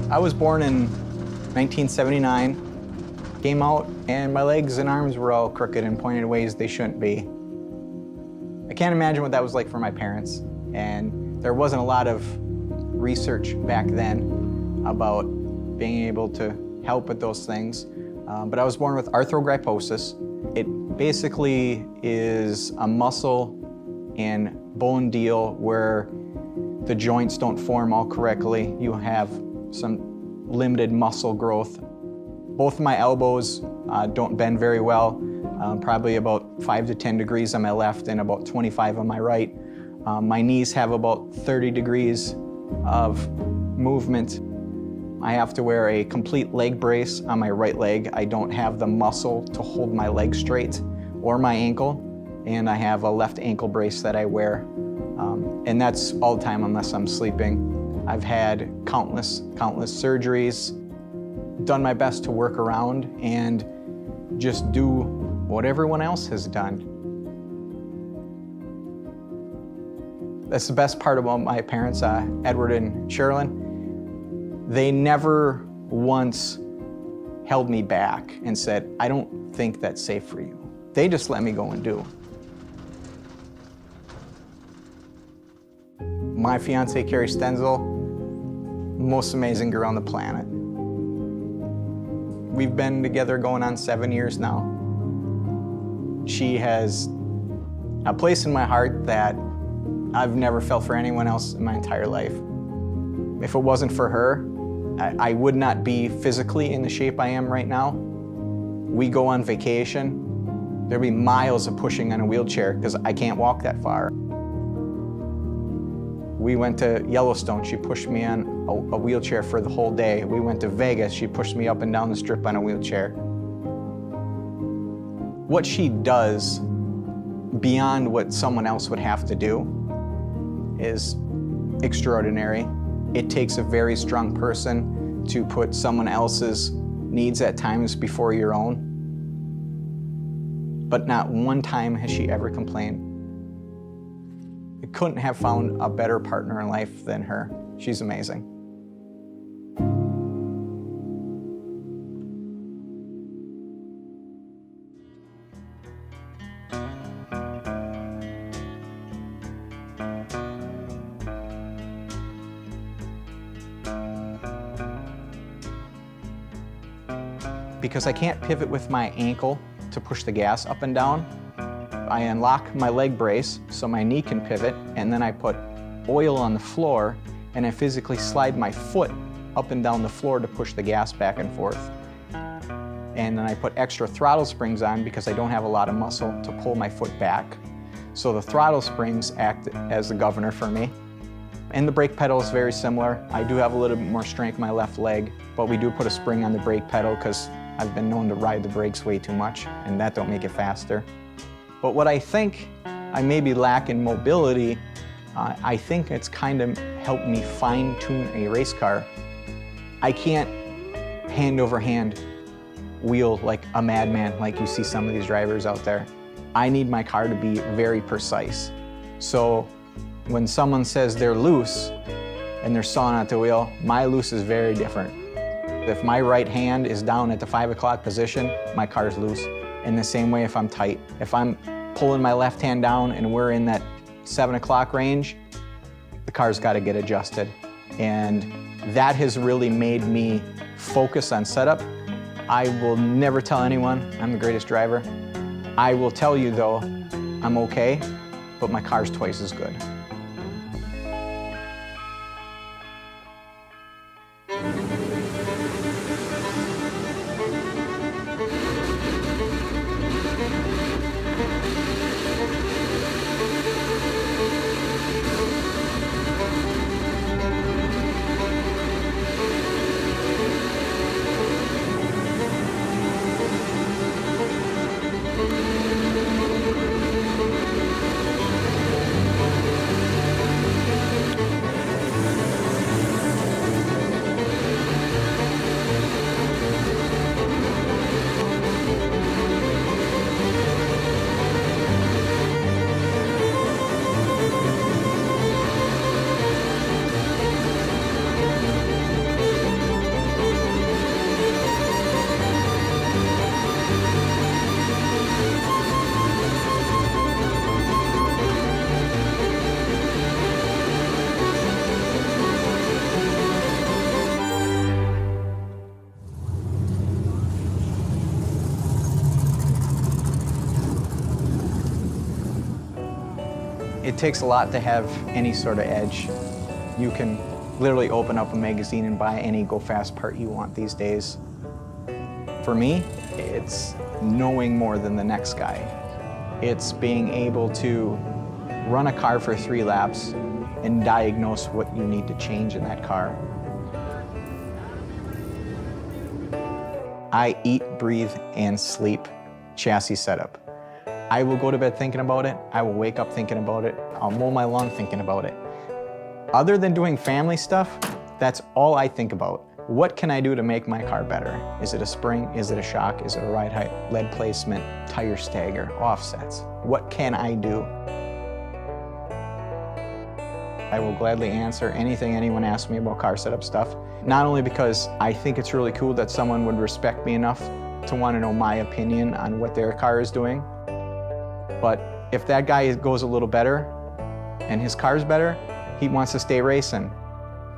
I was born in 1979, came out, and my legs and arms were all crooked and pointed ways they shouldn't be. I can't imagine what that was like for my parents, and there wasn't a lot of research back then about being able to help with those things. But I was born with arthrogryposis. It basically is a muscle and bone deal where the joints don't form all correctly. You have some limited muscle growth. Both of my elbows don't bend very well, probably about 5 to 10 degrees on my left and about 25 on my right. My knees have about 30 degrees of movement. I have to wear a complete leg brace on my right leg. I don't have the muscle to hold my leg straight or my ankle, and I have a left ankle brace that I wear. And that's all the time unless I'm sleeping. I've had countless surgeries, done my best to work around and just do what everyone else has done. That's the best part about my parents, Edward and Sherilyn. They never once held me back and said, I don't think that's safe for you. They just let me go and do. My fiance, Carrie Stenzel, most amazing girl on the planet. We've been together going on 7 years now. She has a place in my heart that I've never felt for anyone else in my entire life. If it wasn't for her, I would not be physically in the shape I am right now. We go on vacation, there'd be miles of pushing on a wheelchair because I can't walk that far. We went to Yellowstone, she pushed me on a wheelchair for the whole day. We went to Vegas, she pushed me up and down the strip on a wheelchair. What she does beyond what someone else would have to do is extraordinary. It takes a very strong person to put someone else's needs at times before your own. But not one time has she ever complained. I couldn't have found a better partner in life than her. She's amazing. Because I can't pivot with my ankle to push the gas up and down, I unlock my leg brace so my knee can pivot, and then I put oil on the floor and I physically slide my foot up and down the floor to push the gas back and forth. And then I put extra throttle springs on because I don't have a lot of muscle to pull my foot back. So the throttle springs act as the governor for me. And the brake pedal is very similar. I do have a little bit more strength in my left leg, but we do put a spring on the brake pedal because I've been known to ride the brakes way too much, and that don't make it faster. But what I think I maybe lack in mobility, I think it's kind of helped me fine-tune a race car. I can't hand over hand wheel like a madman like you see some of these drivers out there. I need my car to be very precise. So when someone says they're loose and they're sawing at the wheel, my loose is very different. If my right hand is down at the 5 o'clock position, my car's loose. In the same way if I'm tight. If I'm pulling my left hand down and we're in that 7 o'clock range, the car's got to get adjusted. And that has really made me focus on setup. I will never tell anyone I'm the greatest driver. I will tell you though, I'm okay, but my car's twice as good. It takes a lot to have any sort of edge. You can literally open up a magazine and buy any go-fast part you want these days. For me, it's knowing more than the next guy. It's being able to run a car for 3 laps and diagnose what you need to change in that car. I eat, breathe, and sleep chassis setup. I will go to bed thinking about it. I will wake up thinking about it. I'll mow my lawn thinking about it. Other than doing family stuff, that's all I think about. What can I do to make my car better? Is it a spring? Is it a shock? Is it a ride height, lead placement, tire stagger, offsets? What can I do? I will gladly answer anything anyone asks me about car setup stuff. Not only because I think it's really cool that someone would respect me enough to want to know my opinion on what their car is doing, but if that guy goes a little better and his car's better, he wants to stay racing.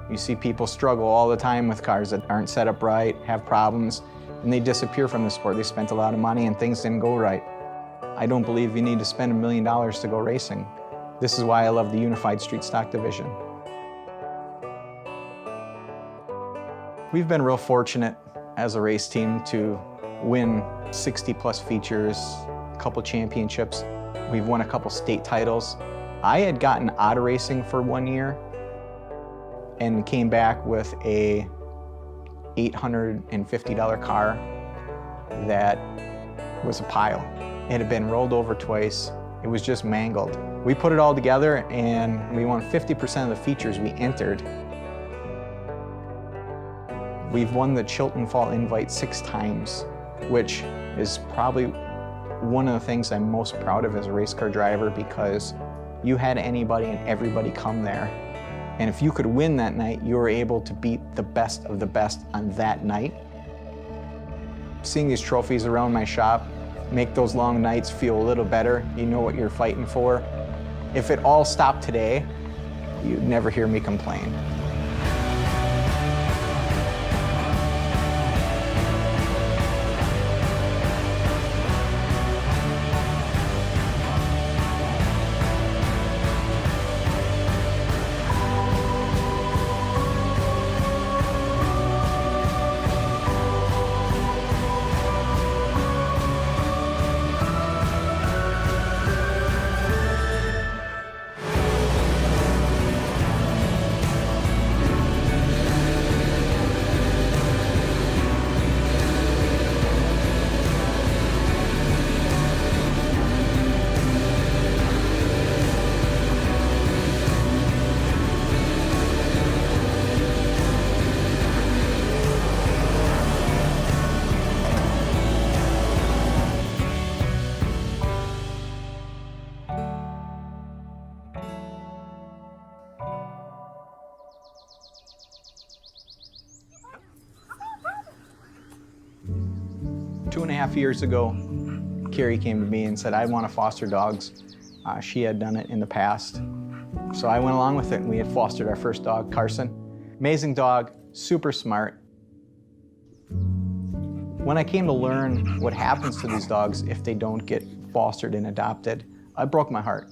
You see people struggle all the time with cars that aren't set up right, have problems, and they disappear from the sport. They spent a lot of money and things didn't go right. I don't believe you need to spend $1 million to go racing. This is why I love the Unified Street Stock Division. We've been real fortunate as a race team to win 60+ features, a couple championships. We've won a couple state titles. I had gotten out of racing for 1 year and came back with a $850 car that was a pile. It had been rolled over twice. It was just mangled. We put it all together and we won 50% of the features we entered. We've won the Chilton Fall Invite 6 times, which is probably one of the things I'm most proud of as a race car driver, because you had anybody and everybody come there. And if you could win that night, you were able to beat the best of the best on that night. Seeing these trophies around my shop make those long nights feel a little better. You know what you're fighting for. If it all stopped today, you'd never hear me complain. Two and a half years ago, Carrie came to me and said, I want to foster dogs. She had done it in the past. So I went along with it, and we had fostered our first dog, Carson. Amazing dog, super smart. When I came to learn what happens to these dogs if they don't get fostered and adopted, I broke my heart.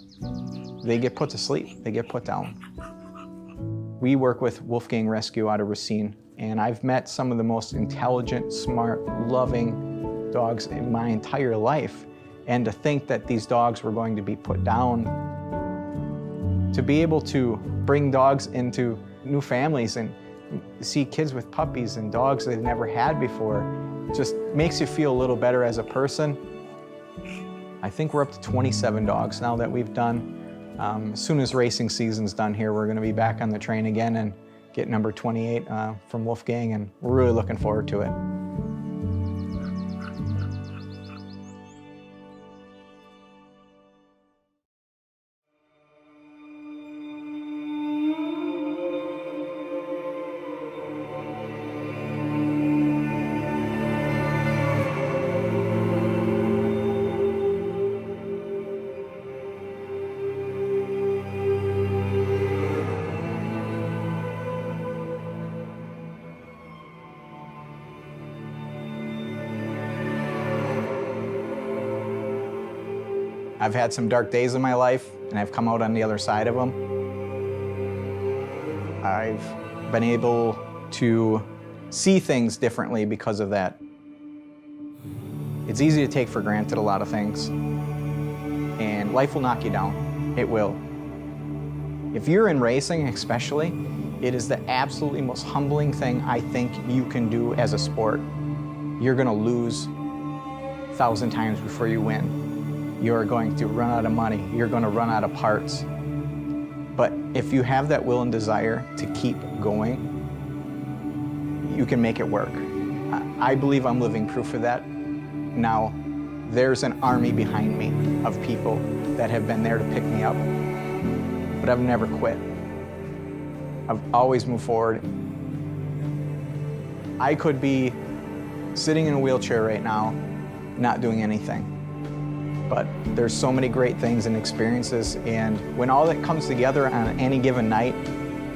They get put to sleep, they get put down. We work with Wolfgang Rescue out of Racine, and I've met some of the most intelligent, smart, loving dogs in my entire life. And to think that these dogs were going to be put down, to be able to bring dogs into new families and see kids with puppies and dogs they've never had before, just makes you feel a little better as a person. I think we're up to 27 dogs now that we've done. As soon as racing season's done here, we're gonna be back on the train again and get number 28 from Wolfgang, and we're really looking forward to it. I've had some dark days in my life. and I've come out on the other side of them. I've been able to see things differently because of that. It's easy to take for granted a lot of things, and life will knock you down. It will. If you're in racing especially, it is the absolutely most humbling thing I think you can do as a sport. You're gonna lose 1,000 times before you win. You're going to run out of money. You're gonna run out of parts. But if you have that will and desire to keep going, you can make it work. I believe I'm living proof of that. Now, there's an army behind me of people that have been there to pick me up, but I've never quit. I've always moved forward. I could be sitting in a wheelchair right now, not doing anything. But there's so many great things and experiences, and when all that comes together on any given night,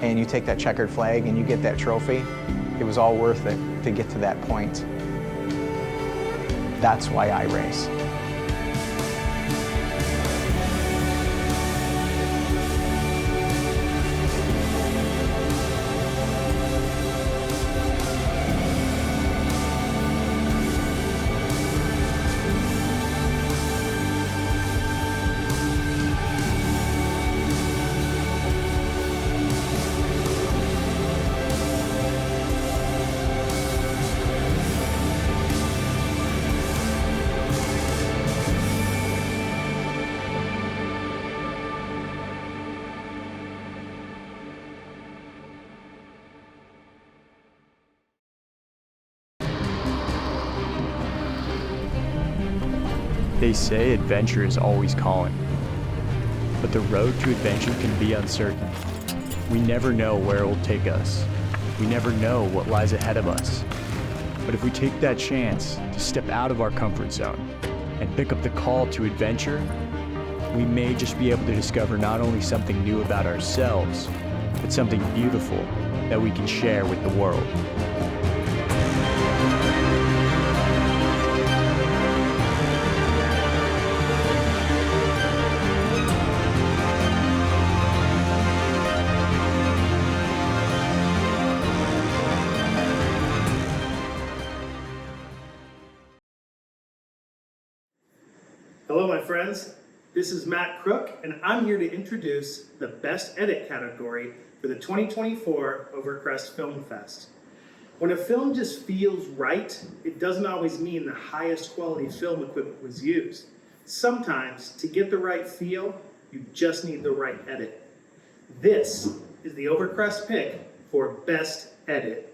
and you take that checkered flag and you get that trophy, it was all worth it to get to that point. That's why I race. They say adventure is always calling, but the road to adventure can be uncertain. We never know where it will take us. We never know what lies ahead of us. But if we take that chance to step out of our comfort zone and pick up the call to adventure, we may just be able to discover not only something new about ourselves, but something beautiful that we can share with the world. Hello, my friends. This is Matt Crook, and I'm here to introduce the Best Edit category for the 2024 Overcrest Film Fest. When a film just feels right, it doesn't always mean the highest quality film equipment was used. Sometimes, to get the right feel, you just need the right edit. This is the Overcrest pick for Best Edit.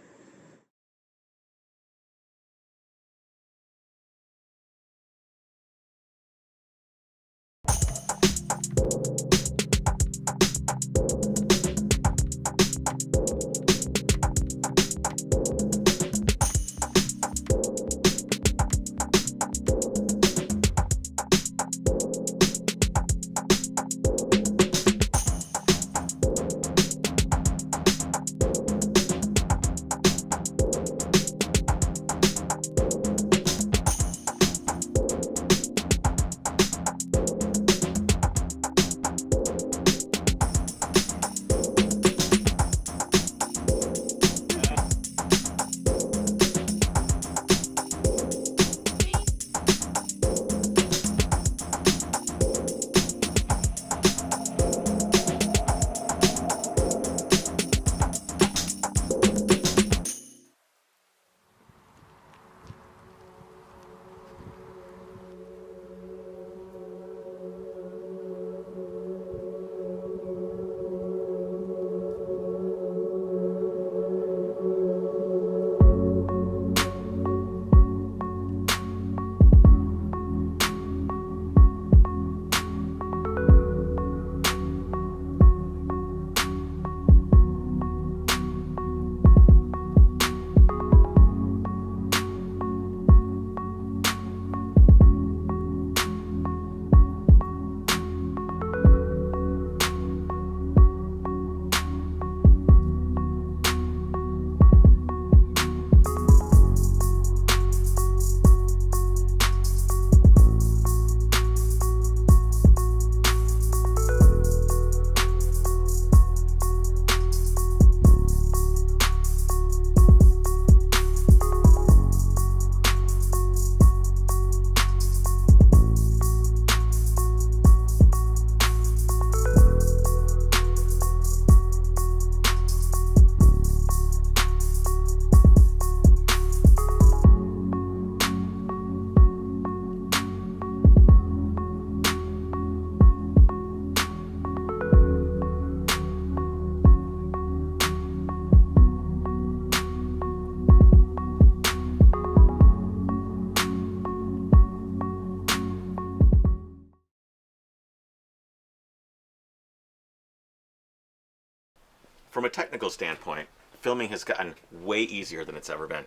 From a technical standpoint, filming has gotten way easier than it's ever been.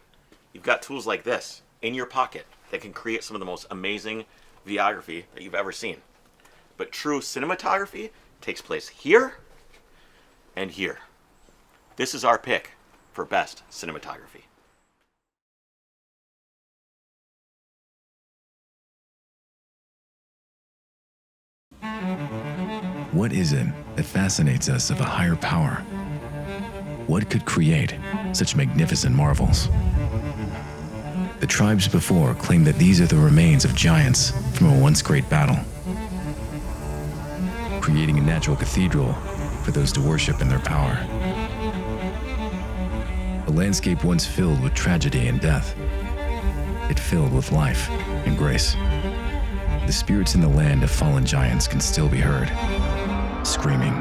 You've got tools like this in your pocket that can create some of the most amazing videography that you've ever seen. But true cinematography takes place here and here. This is our pick for best cinematography. What is it that fascinates us of a higher power? What could create such magnificent marvels? The tribes before claimed that these are the remains of giants from a once great battle, creating a natural cathedral for those to worship in their power. A landscape once filled with tragedy and death, it filled with life and grace. The spirits in the land of fallen giants can still be heard, screaming.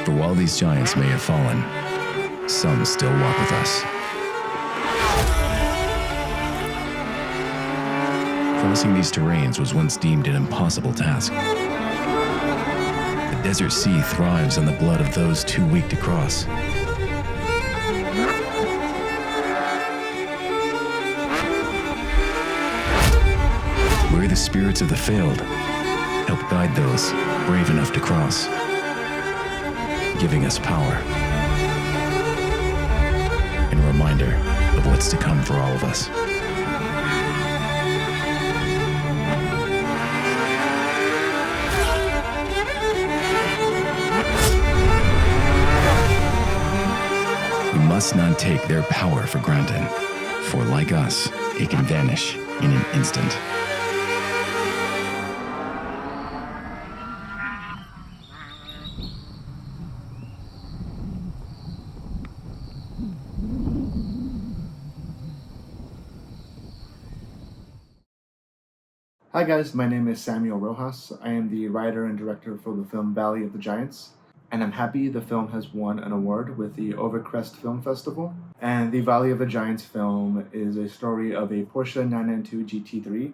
For while these giants may have fallen, some still walk with us. Crossing these terrains was once deemed an impossible task. The desert sea thrives on the blood of those too weak to cross. Where the spirits of the failed help guide those brave enough to cross, giving us power and a reminder of what's to come for all of us. We must not take their power for granted, for like us, it can vanish in an instant. Hi guys, my name is Samuel Rojas. I am the writer and director for the film Valley of the Giants, and I'm happy the film has won an award with the Overcrest Film Festival. And the Valley of the Giants film is a story of a Porsche 992 GT3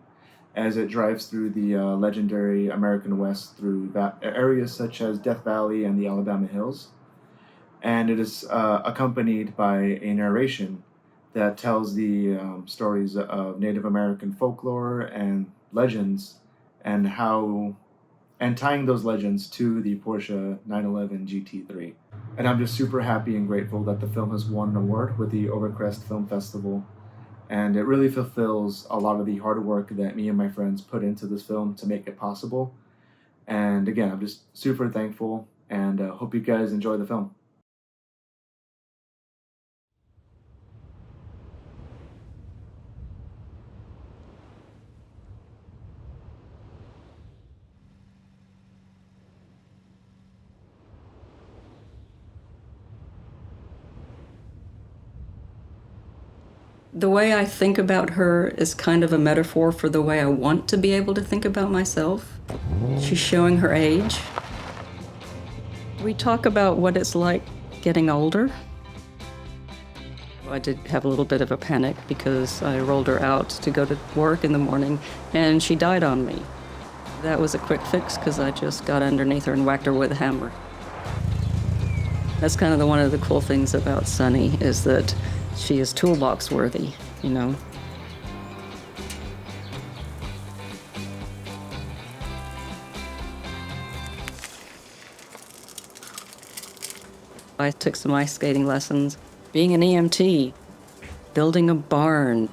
as it drives through the legendary American West through areas such as Death Valley and the Alabama Hills. And it is accompanied by a narration that tells the stories of Native American folklore and legends and tying those legends to the Porsche 911 GT3. And I'm just super happy and grateful that the film has won an award with the Overcrest Film Festival. And it really fulfills a lot of the hard work that me and my friends put into this film to make it possible. And again, I'm just super thankful and hope you guys enjoy the film. The way I think about her is kind of a metaphor for the way I want to be able to think about myself. She's showing her age. We talk about what it's like getting older. I did have a little bit of a panic because I rolled her out to go to work in the morning and she died on me. That was a quick fix because I just got underneath her and whacked her with a hammer. That's kind of one of the cool things about Sunny is that she is toolbox worthy, you know. I took some ice skating lessons. Being an EMT, building a barn,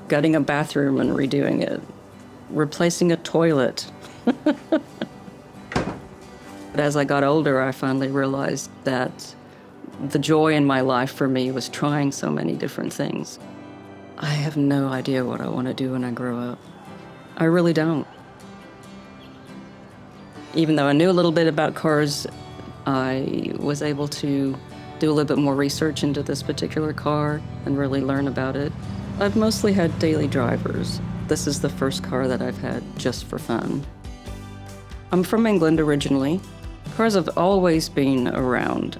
gutting a bathroom and redoing it, replacing a toilet. But as I got older, I finally realized that the joy in my life for me was trying so many different things. I have no idea what I want to do when I grow up. I really don't. Even though I knew a little bit about cars, I was able to do a little bit more research into this particular car and really learn about it. I've mostly had daily drivers. This is the first car that I've had just for fun. I'm from England originally. Cars have always been around.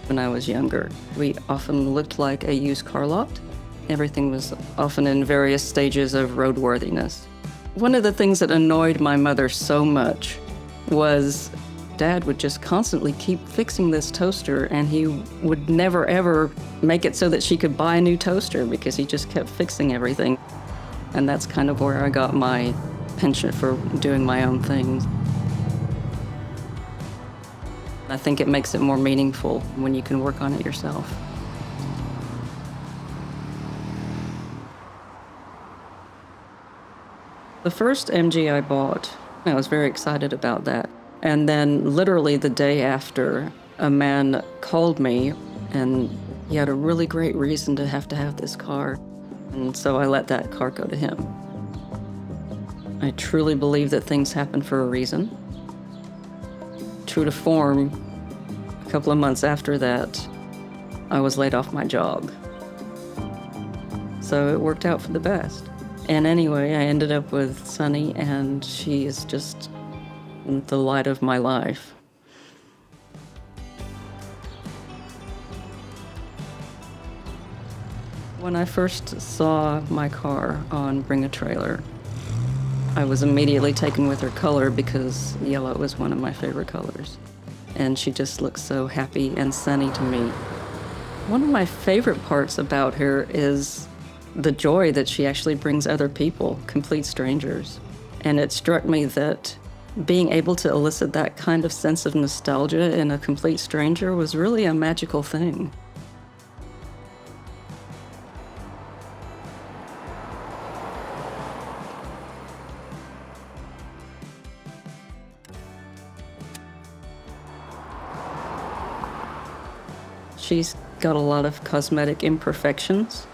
When I was younger, we often looked like a used car lot. Everything was often in various stages of roadworthiness. One of the things that annoyed my mother so much was Dad would just constantly keep fixing this toaster, and he would never ever make it so that she could buy a new toaster because he just kept fixing everything. And that's kind of where I got my penchant for doing my own things. I think it makes it more meaningful when you can work on it yourself. The first MG I bought, I was very excited about that. And then literally the day after, a man called me, and he had a really great reason to have this car. And so I let that car go to him. I truly believe that things happen for a reason. True to form, a couple of months after that, I was laid off my job. So it worked out for the best. And anyway, I ended up with Sunny, and she is just the light of my life. When I first saw my car on Bring a Trailer, I was immediately taken with her color because yellow is one of my favorite colors. And she just looks so happy and sunny to me. One of my favorite parts about her is the joy that she actually brings other people, complete strangers. And it struck me that being able to elicit that kind of sense of nostalgia in a complete stranger was really a magical thing. She's got a lot of cosmetic imperfections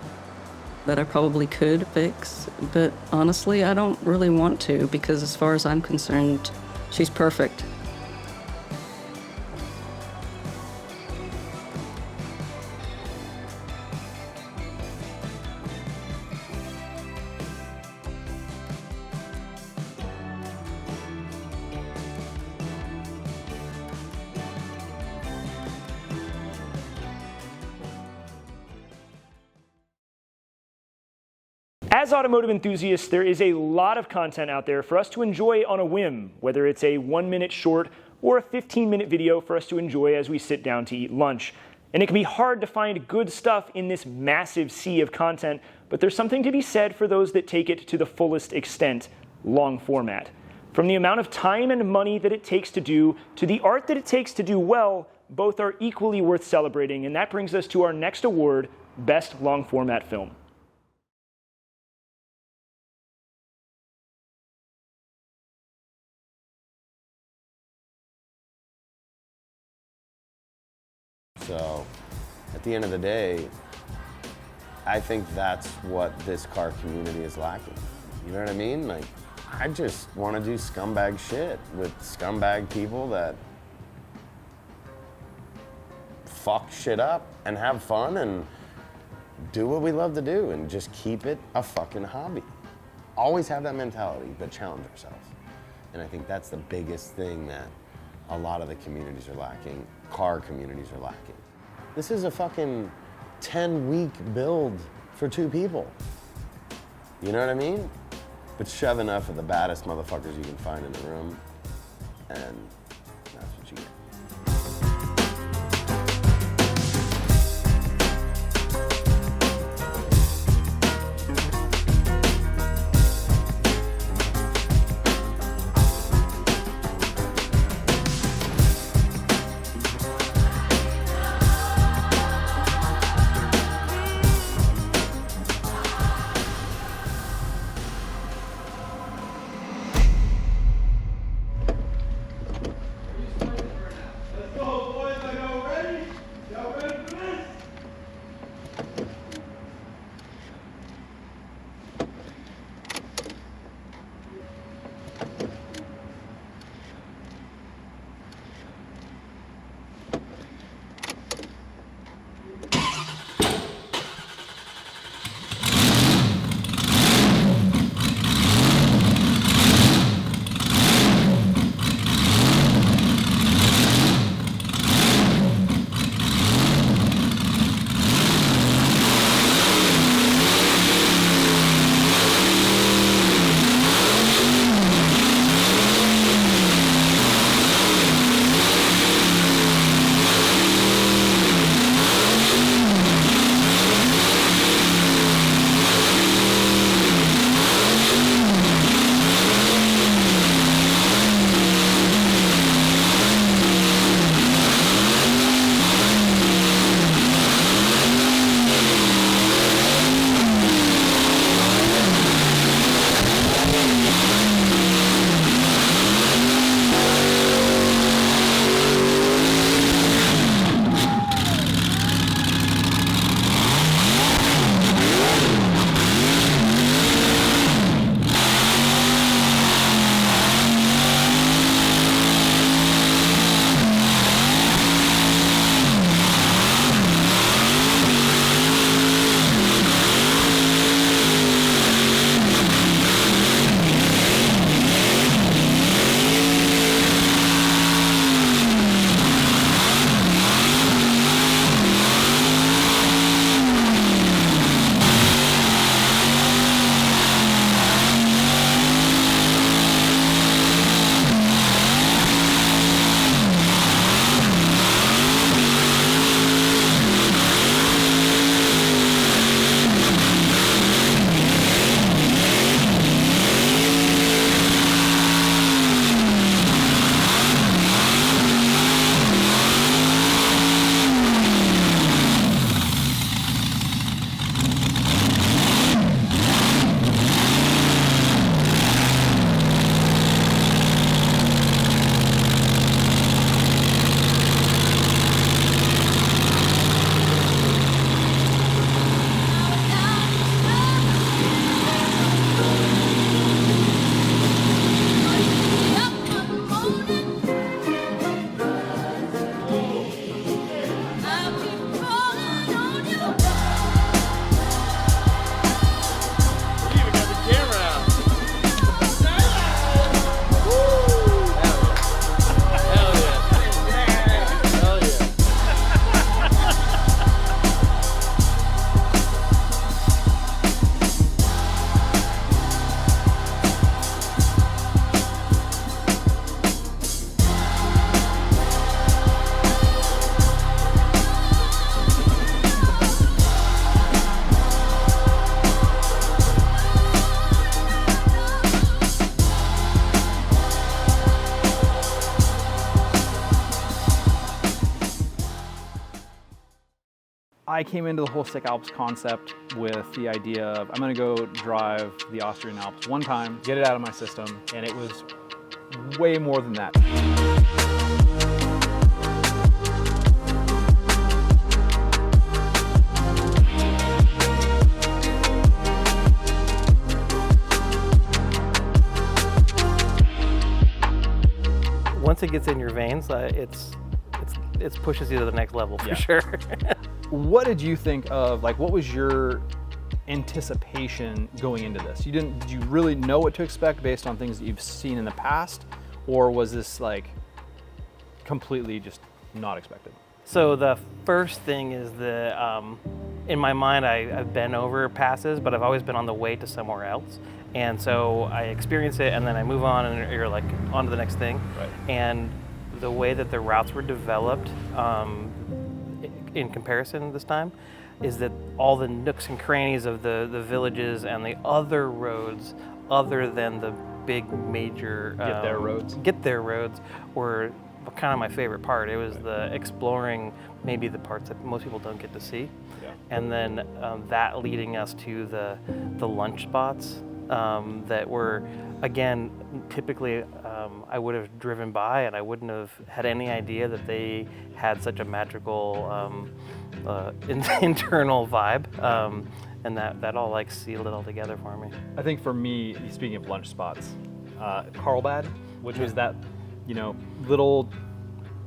that I probably could fix, but honestly, I don't really want to because as far as I'm concerned, she's perfect. As automotive enthusiasts, there is a lot of content out there for us to enjoy on a whim, whether it's a 1-minute short or a 15-minute video for us to enjoy as we sit down to eat lunch. And it can be hard to find good stuff in this massive sea of content, but there's something to be said for those that take it to the fullest extent, long format. From the amount of time and money that it takes to do, to the art that it takes to do well, both are equally worth celebrating, and that brings us to our next award, Best Long Format Film. So, at the end of the day, I think that's what this car community is lacking. You know what I mean? Like, I just want to do scumbag shit with scumbag people that fuck shit up and have fun and do what we love to do and just keep it a fucking hobby. Always have that mentality, but challenge ourselves. And I think that's the biggest thing that a lot of the communities are lacking, car communities are lacking. This is a fucking 10-week build for 2 people. You know what I mean? But shove enough of the baddest motherfuckers you can find in the room, and that's what you get. I came into the whole Sick Alps concept with the idea of I'm going to go drive the Austrian Alps one time, get it out of my system, and it was way more than that. Once it gets in your veins, it pushes you to the next level for sure. What did you think of, like, what was your anticipation going into this? Did you really know what to expect based on things that you've seen in the past, or was this like completely just not expected? So the first thing is in my mind, I've been over passes, but I've always been on the way to somewhere else. And so I experience it and then I move on and you're like on to the next thing. Right. And the way that the routes were developed in comparison this time is that all the nooks and crannies of the villages and the other roads other than the big major get there roads were kind of my favorite part. It was the exploring maybe the parts that most people don't get to see. Yeah. And then that leading us to the lunch spots that were, again, typically I would have driven by and I wouldn't have had any idea that they had such a magical internal vibe. And that all like sealed it all together for me. I think for me, speaking of lunch spots, Carlbad, which was that, little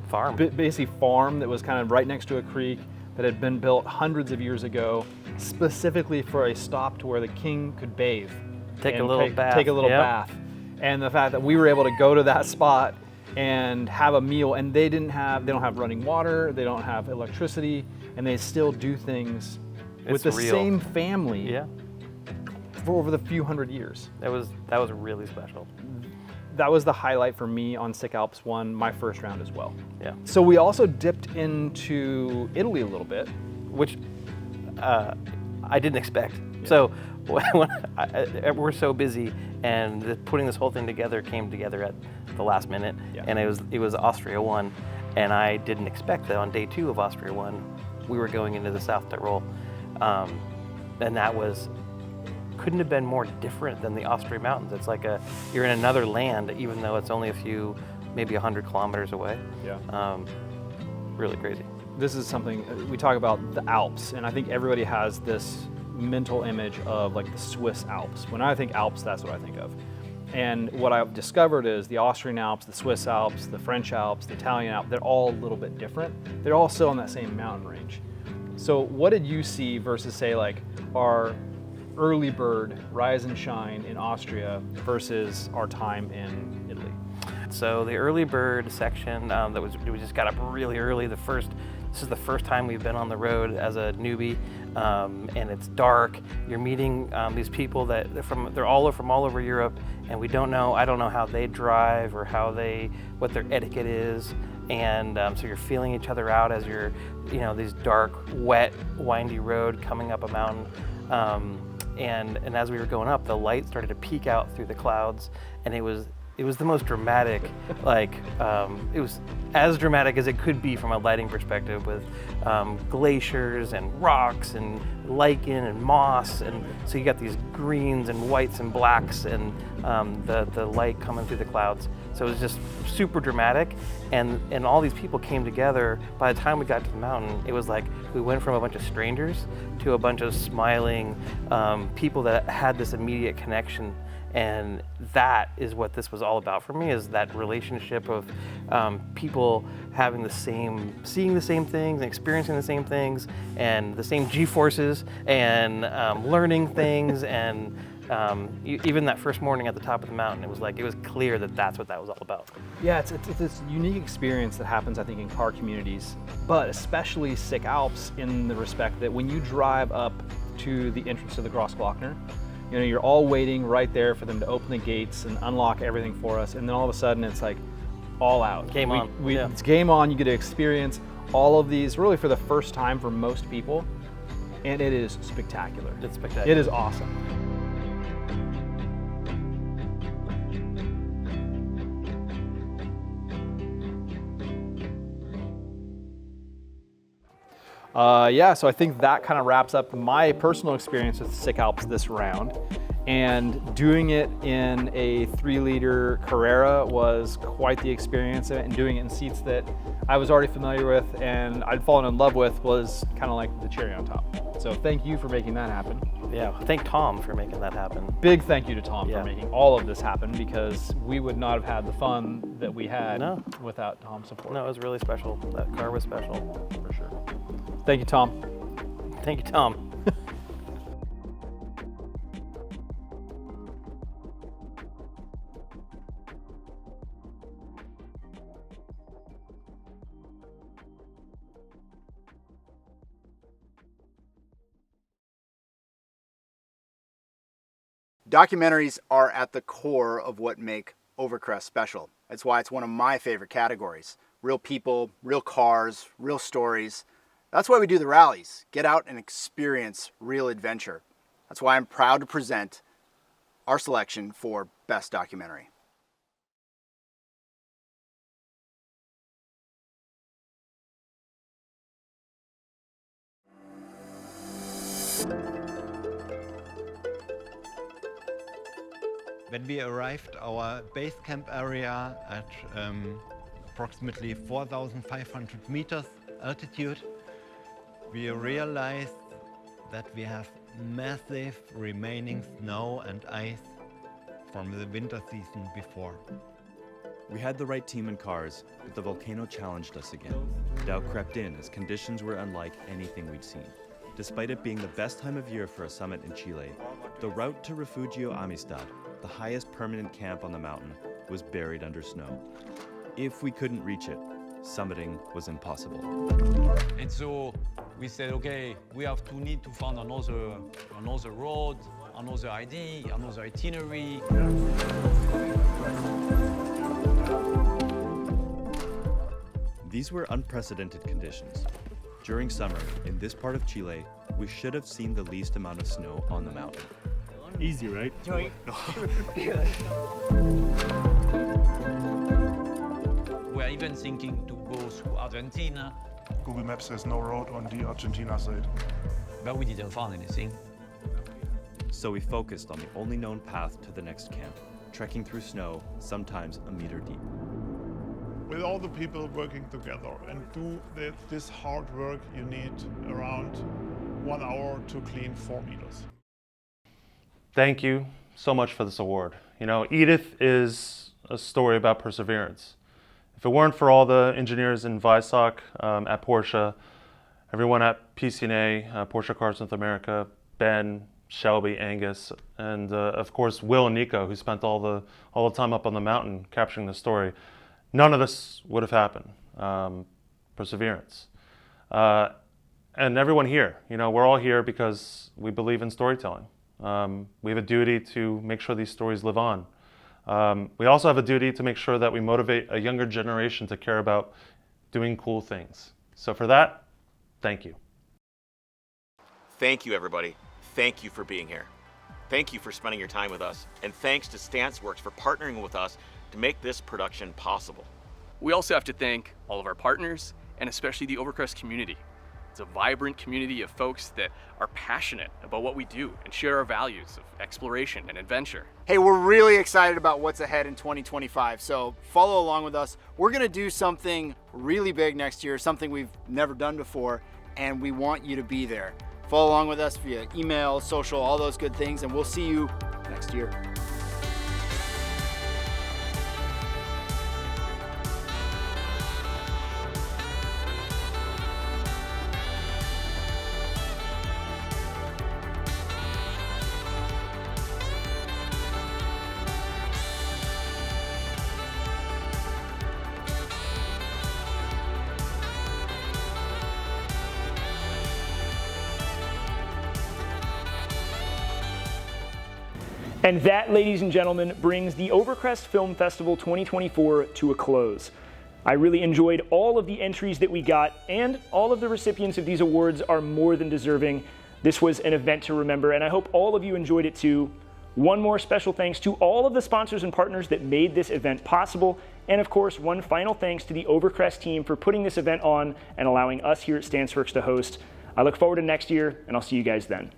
farm, basically farm that was kind of right next to a creek that had been built hundreds of years ago, specifically for a stop to where the king could bathe. Take a little bath. And the fact that we were able to go to that spot and have a meal, and they don't have running water, they don't have electricity, and they still do things with the same family for over the few hundred years. That was really special. That was the highlight for me on Sick Alps 1, my first round as well. Yeah. So we also dipped into Italy a little bit, which I didn't expect. Yeah. So we're so busy, and putting this whole thing together came together at the last minute, and it was Austria 1, and I didn't expect that on day 2 of Austria 1 we were going into the South Tyrol, and that couldn't have been more different than the Austrian mountains. It's like you're in another land, even though it's only maybe 100 kilometers away. Yeah. Really crazy. This is something, we talk about the Alps, and I think everybody has this mental image of like the Swiss Alps. When I think Alps, that's what I think of. And what I've discovered is the Austrian Alps, the Swiss Alps, the French Alps, the Italian Alps, they're all a little bit different. They're all still in that same mountain range. So what did you see versus say like our early bird rise and shine in Austria versus our time in Italy? So the early bird section we just got up really early. This is the first time we've been on the road as a newbie, and it's dark. You're meeting these people they're all from all over Europe, and I don't know how they drive or what their etiquette is, and so you're feeling each other out as you're, these dark, wet, windy road coming up a mountain. And as we were going up, the light started to peek out through the clouds, and it was the most dramatic, it was as dramatic as it could be from a lighting perspective, with glaciers and rocks and lichen and moss, and so you got these greens and whites and blacks and the light coming through the clouds. So it was just super dramatic, and all these people came together. By the time we got to the mountain, it was like we went from a bunch of strangers to a bunch of smiling people that had this immediate connection. And that is what this was all about for me, is that relationship of people seeing the same things, and experiencing the same things, and the same G-forces, and learning things, and even that first morning at the top of the mountain, it was clear that that's what that was all about. Yeah, it's this unique experience that happens, I think, in car communities, but especially Sick Alps, in the respect that when you drive up to the entrance to the Grossglockner, you're all waiting right there for them to open the gates and unlock everything for us, and then all of a sudden it's like all out. Game on. It's game on. You get to experience all of these really for the first time for most people, and it is spectacular. It's spectacular. It is awesome. Yeah, so I think that kind of wraps up my personal experience with Sick Alps this round. And doing it in a 3-liter Carrera was quite the experience, and doing it in seats that I was already familiar with and I'd fallen in love with was kind of like the cherry on top. So thank you for making that happen. Yeah, thank Tom for making that happen. Big thank you to Tom for making all of this happen, because we would not have had the fun that we had without Tom's support. No, it was really special. That car was special. For sure. Thank you, Tom. Thank you, Tom. Documentaries are at the core of what make Overcrest special. That's why it's one of my favorite categories. Real people, real cars, real stories. That's why we do the rallies. Get out and experience real adventure. That's why I'm proud to present our selection for Best Documentary. When we arrived our base camp area at approximately 4,500 meters altitude, we realized that we have massive remaining snow and ice from the winter season before. We had the right team and cars, but the volcano challenged us again. Doubt crept in as conditions were unlike anything we'd seen. Despite it being the best time of year for a summit in Chile, the route to Refugio Amistad, the highest permanent camp on the mountain, was buried under snow. If we couldn't reach it, summiting was impossible. And so we said, okay, we have to need to find another road, another idea, another itinerary. These were unprecedented conditions. During summer, in this part of Chile, we should have seen the least amount of snow on the mountain. Easy, right? We're even thinking to go through Argentina. Google Maps says no road on the Argentina side. But we didn't find anything. So we focused on the only known path to the next camp, trekking through snow, sometimes a meter deep. With all the people working together and do this hard work, you need around 1 hour to clean 4 meters. Thank you so much for this award. You know, Edith is a story about perseverance. If it weren't for all the engineers in Weissach at Porsche, everyone at PCNA, Porsche Cars North America, Ben, Shelby, Angus, and of course Will and Nico, who spent all the time up on the mountain capturing the story, none of this would have happened. Perseverance. And everyone here, you know, we're all here because we believe in storytelling. We have a duty to make sure these stories live on. We also have a duty to make sure that we motivate a younger generation to care about doing cool things. So for that, thank you. Thank you, everybody. Thank you for being here. Thank you for spending your time with us. And thanks to StanceWorks for partnering with us to make this production possible. We also have to thank all of our partners and especially the Overcrest community. It's a vibrant community of folks that are passionate about what we do and share our values of exploration and adventure. Hey, we're really excited about what's ahead in 2025, so follow along with us. We're gonna do something really big next year, something we've never done before, and we want you to be there. Follow along with us via email, social, all those good things, and we'll see you next year. And that, ladies and gentlemen, brings the Overcrest Film Festival 2024 to a close. I really enjoyed all of the entries that we got, and all of the recipients of these awards are more than deserving. This was an event to remember, and I hope all of you enjoyed it too. One more special thanks to all of the sponsors and partners that made this event possible. And of course, one final thanks to the Overcrest team for putting this event on and allowing us here at StanceWorks to host. I look forward to next year, and I'll see you guys then.